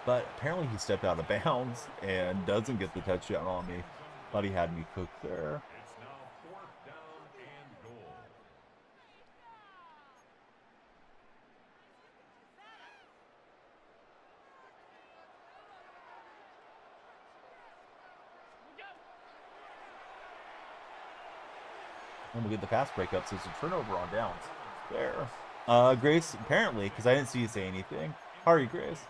But apparently he stepped out of bounds and doesn't get the touchdown on me. Thought he had me cooked there. It's now fourth down and goal. And we'll get the pass breakup, so it's a turnover on downs. There. Grace, apparently, because I didn't see you say anything. How are you, Grace? It's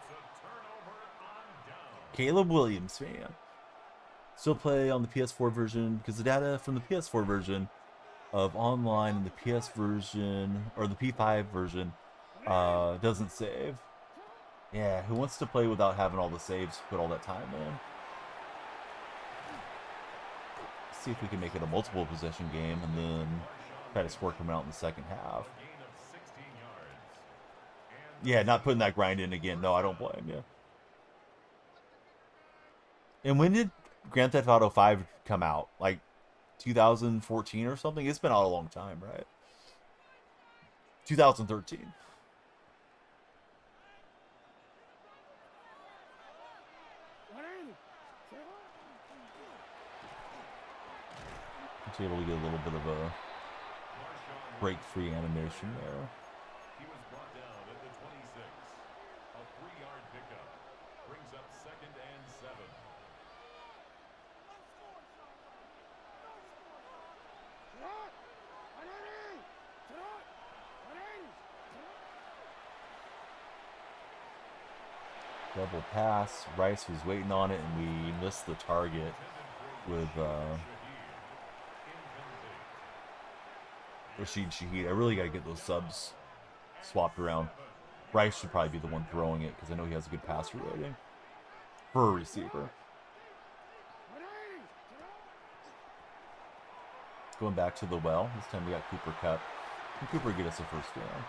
a turnover on down. Caleb Williams fan. Still play on the PS4 version because the data from the PS4 version of online and the PS version or the P5 version doesn't save. Yeah, who wants to play without having all the saves, put all that time in? Let's see if we can make it a multiple possession game and then try to score coming out in the second half. A gain of 16 yards. And Yeah, not putting that grind in again. No, I don't blame you. And when did Grand Theft Auto 5 come out? Like 2014 or something? It's been out a long time, right? 2013. It's able to get a little bit of a break-free animation there. he was brought down at the 26. A 3-yard pickup. Brings Double pass. Rice was waiting on it, and we missed the target with Rashid Shaheed. I really got to get those subs swapped around. Rice should probably be the one throwing it because I know he has a good passer rating for a receiver. Going back to the well. This time we got Cooper Kupp. Can Cooper get us a first down?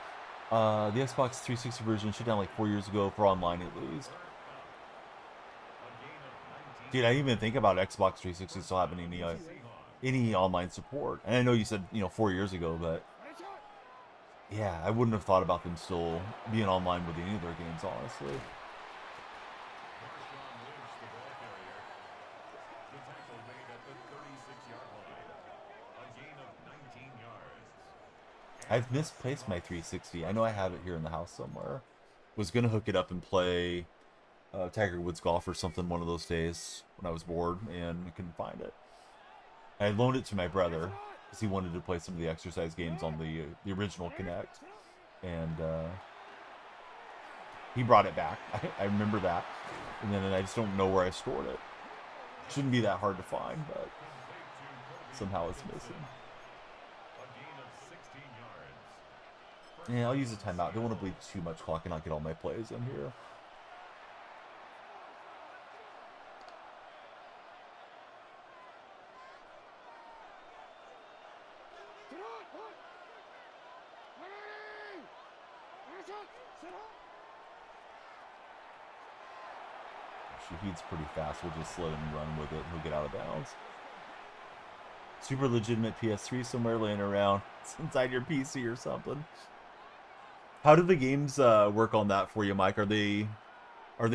The Xbox 360 version shut down like 4 years ago for online at least. Dude, I didn't even think about Xbox 360 still having any online support. And I know you said 4 years ago, but yeah, I wouldn't have thought about them still being online with any of their games, honestly. I've misplaced my 360. I know I have it here in the house somewhere. Was gonna hook it up and play Tiger Woods golf or something one of those days when I was bored and couldn't find it. I loaned it to my brother because he wanted to play some of the exercise games on the original Kinect, and he brought it back. I remember that, and then I just don't know where I stored it. Shouldn't be that hard to find, but somehow it's missing. Yeah, I'll use a timeout. Don't want to bleed too much clock and not get all my plays in here. Shaheed's pretty fast. We'll just let him run with it and he'll get out of bounds. Super legitimate PS3 somewhere laying around. It's inside your PC or something. How do the games work on that for you, Mike? Are they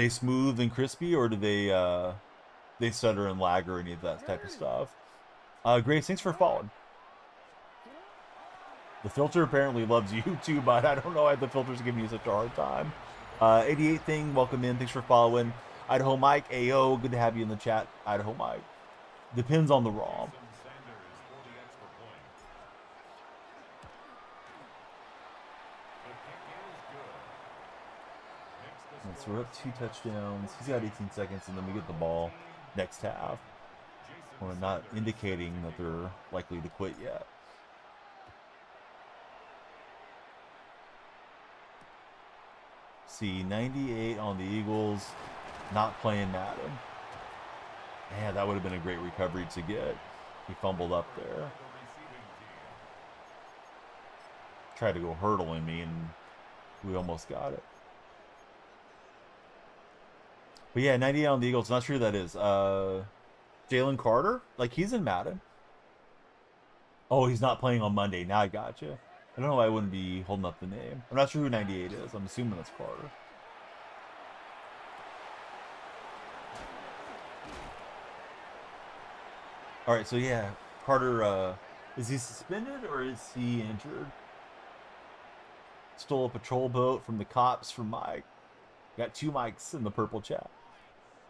smooth and crispy, or do they stutter and lag or any of that type of stuff? Grace, thanks for following. The filter apparently loves you too, but I don't know why the filter's giving you such a hard time. 88 thing, welcome in. Thanks for following. Idaho Mike, AO, good to have you in the chat. Idaho Mike. Depends on the ROM. So we're up 2 touchdowns. He's got 18 seconds, and then we get the ball next half. We're not indicating that they're likely to quit yet. See, 98 on the Eagles, not playing Madden. Man, that would have been a great recovery to get. He fumbled up there. Tried to go hurdling me, and we almost got it. But yeah, 98 on the Eagles. Not sure who that is. Jalen Carter? Like, he's in Madden. Oh, he's not playing on Monday. Now I gotcha. I don't know why I wouldn't be holding up the name. I'm not sure who 98 is. I'm assuming it's Carter. Alright, so yeah. Carter, is he suspended or is he injured? Stole a patrol boat from the cops from Mike. Got 2 mics in the purple chat.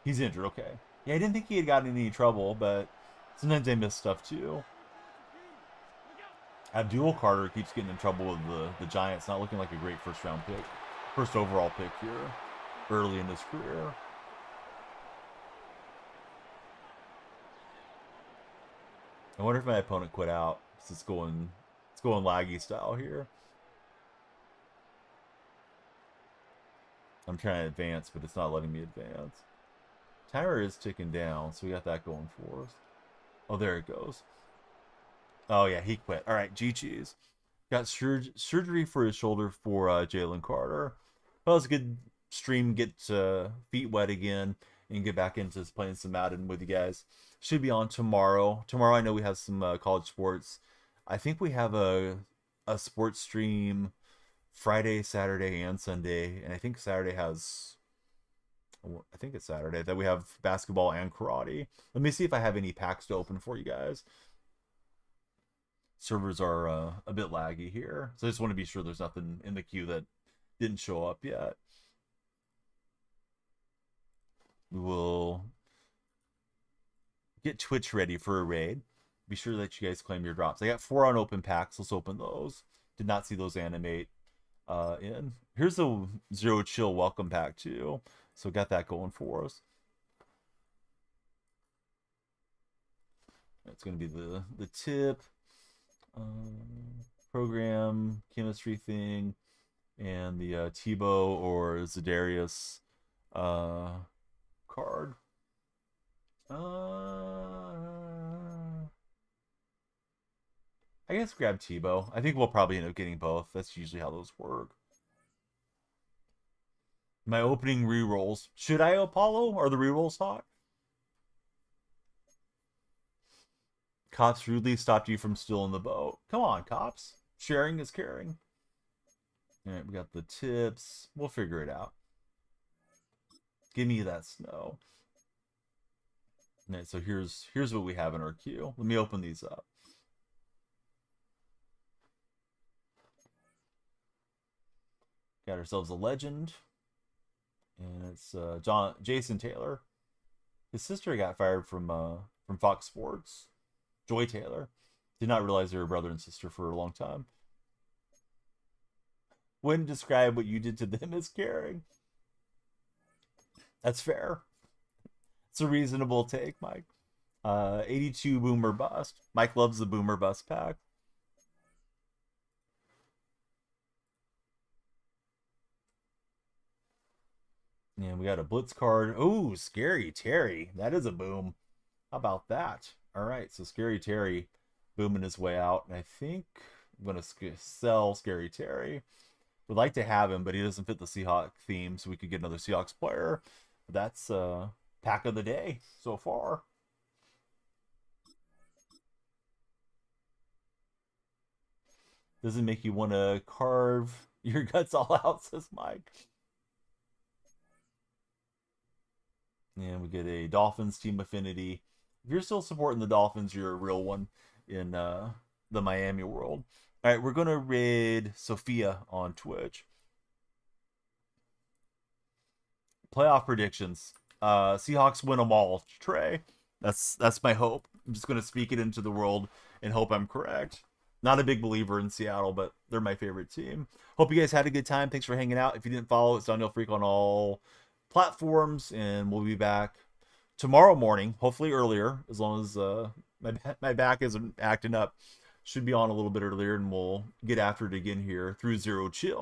He's injured, okay. Yeah, I didn't think he had gotten in any trouble, but sometimes they miss stuff too. Abdul Carter keeps getting in trouble with the Giants. Not looking like a great first-round pick. First overall pick here, early in his career. I wonder if my opponent quit out. It's going laggy style here. I'm trying to advance, but it's not letting me advance. Timer is ticking down, so we got that going for us. Oh, there it goes. Oh, yeah, he quit. All right, GG's. Got surgery for his shoulder for Jalen Carter. Well, it's a good stream. Get feet wet again and get back into playing some Madden with you guys. Should be on tomorrow. Tomorrow, I know we have some college sports. I think we have a sports stream Friday, Saturday, and Sunday. And I think Saturday has... I think it's Saturday that we have basketball and karate. Let me see if I have any packs to open for you guys. Servers are a bit laggy here, so I just want to be sure there's nothing in the queue that didn't show up yet. We will get Twitch ready for a raid. Be sure that you guys claim your drops. I got 4 unopened packs. Let's open those. Did not see those animate in. Here's the Zero Chill welcome pack too. So got that going for us. It's going to be the tip, program, chemistry thing, and the Tebow or Zedarius card. I guess grab Tebow. I think we'll probably end up getting both. That's usually how those work. My opening re-rolls. Should I Apollo? Are the re-rolls hot? Cops rudely stopped you from stealing the boat. Come on, cops. Sharing is caring. All right, we got the tips. We'll figure it out. Give me that snow. All right, so here's what we have in our queue. Let me open these up. Got ourselves a legend, and it's Jason Taylor. His sister got fired from Fox Sports. Joy Taylor. Did not realize they were brother and sister for a long time. Wouldn't describe what you did to them as caring. That's fair. It's a reasonable take, Mike. 82 Boomer Bust. Mike loves the Boomer Bust pack. And we got a Blitz card. Oh, Scary Terry. That is a boom. How about that? All right, so Scary Terry booming his way out. And I think I'm going to sell Scary Terry. Would like to have him, but he doesn't fit the Seahawks theme, so we could get another Seahawks player. That's pack of the day so far. Doesn't make you want to carve your guts all out, says Mike. And we get a Dolphins team affinity. If you're still supporting the Dolphins, you're a real one in the Miami world. All right, we're going to raid Sophia on Twitch. Playoff predictions. Seahawks win them all. Trey, that's my hope. I'm just going to speak it into the world and hope I'm correct. Not a big believer in Seattle, but they're my favorite team. Hope you guys had a good time. Thanks for hanging out. If you didn't follow, it's Daniel Freak on all platforms, and we'll be back tomorrow morning, hopefully earlier, as long as my back isn't acting up. Should be on a little bit earlier, and we'll get after it again here through Zero Chill.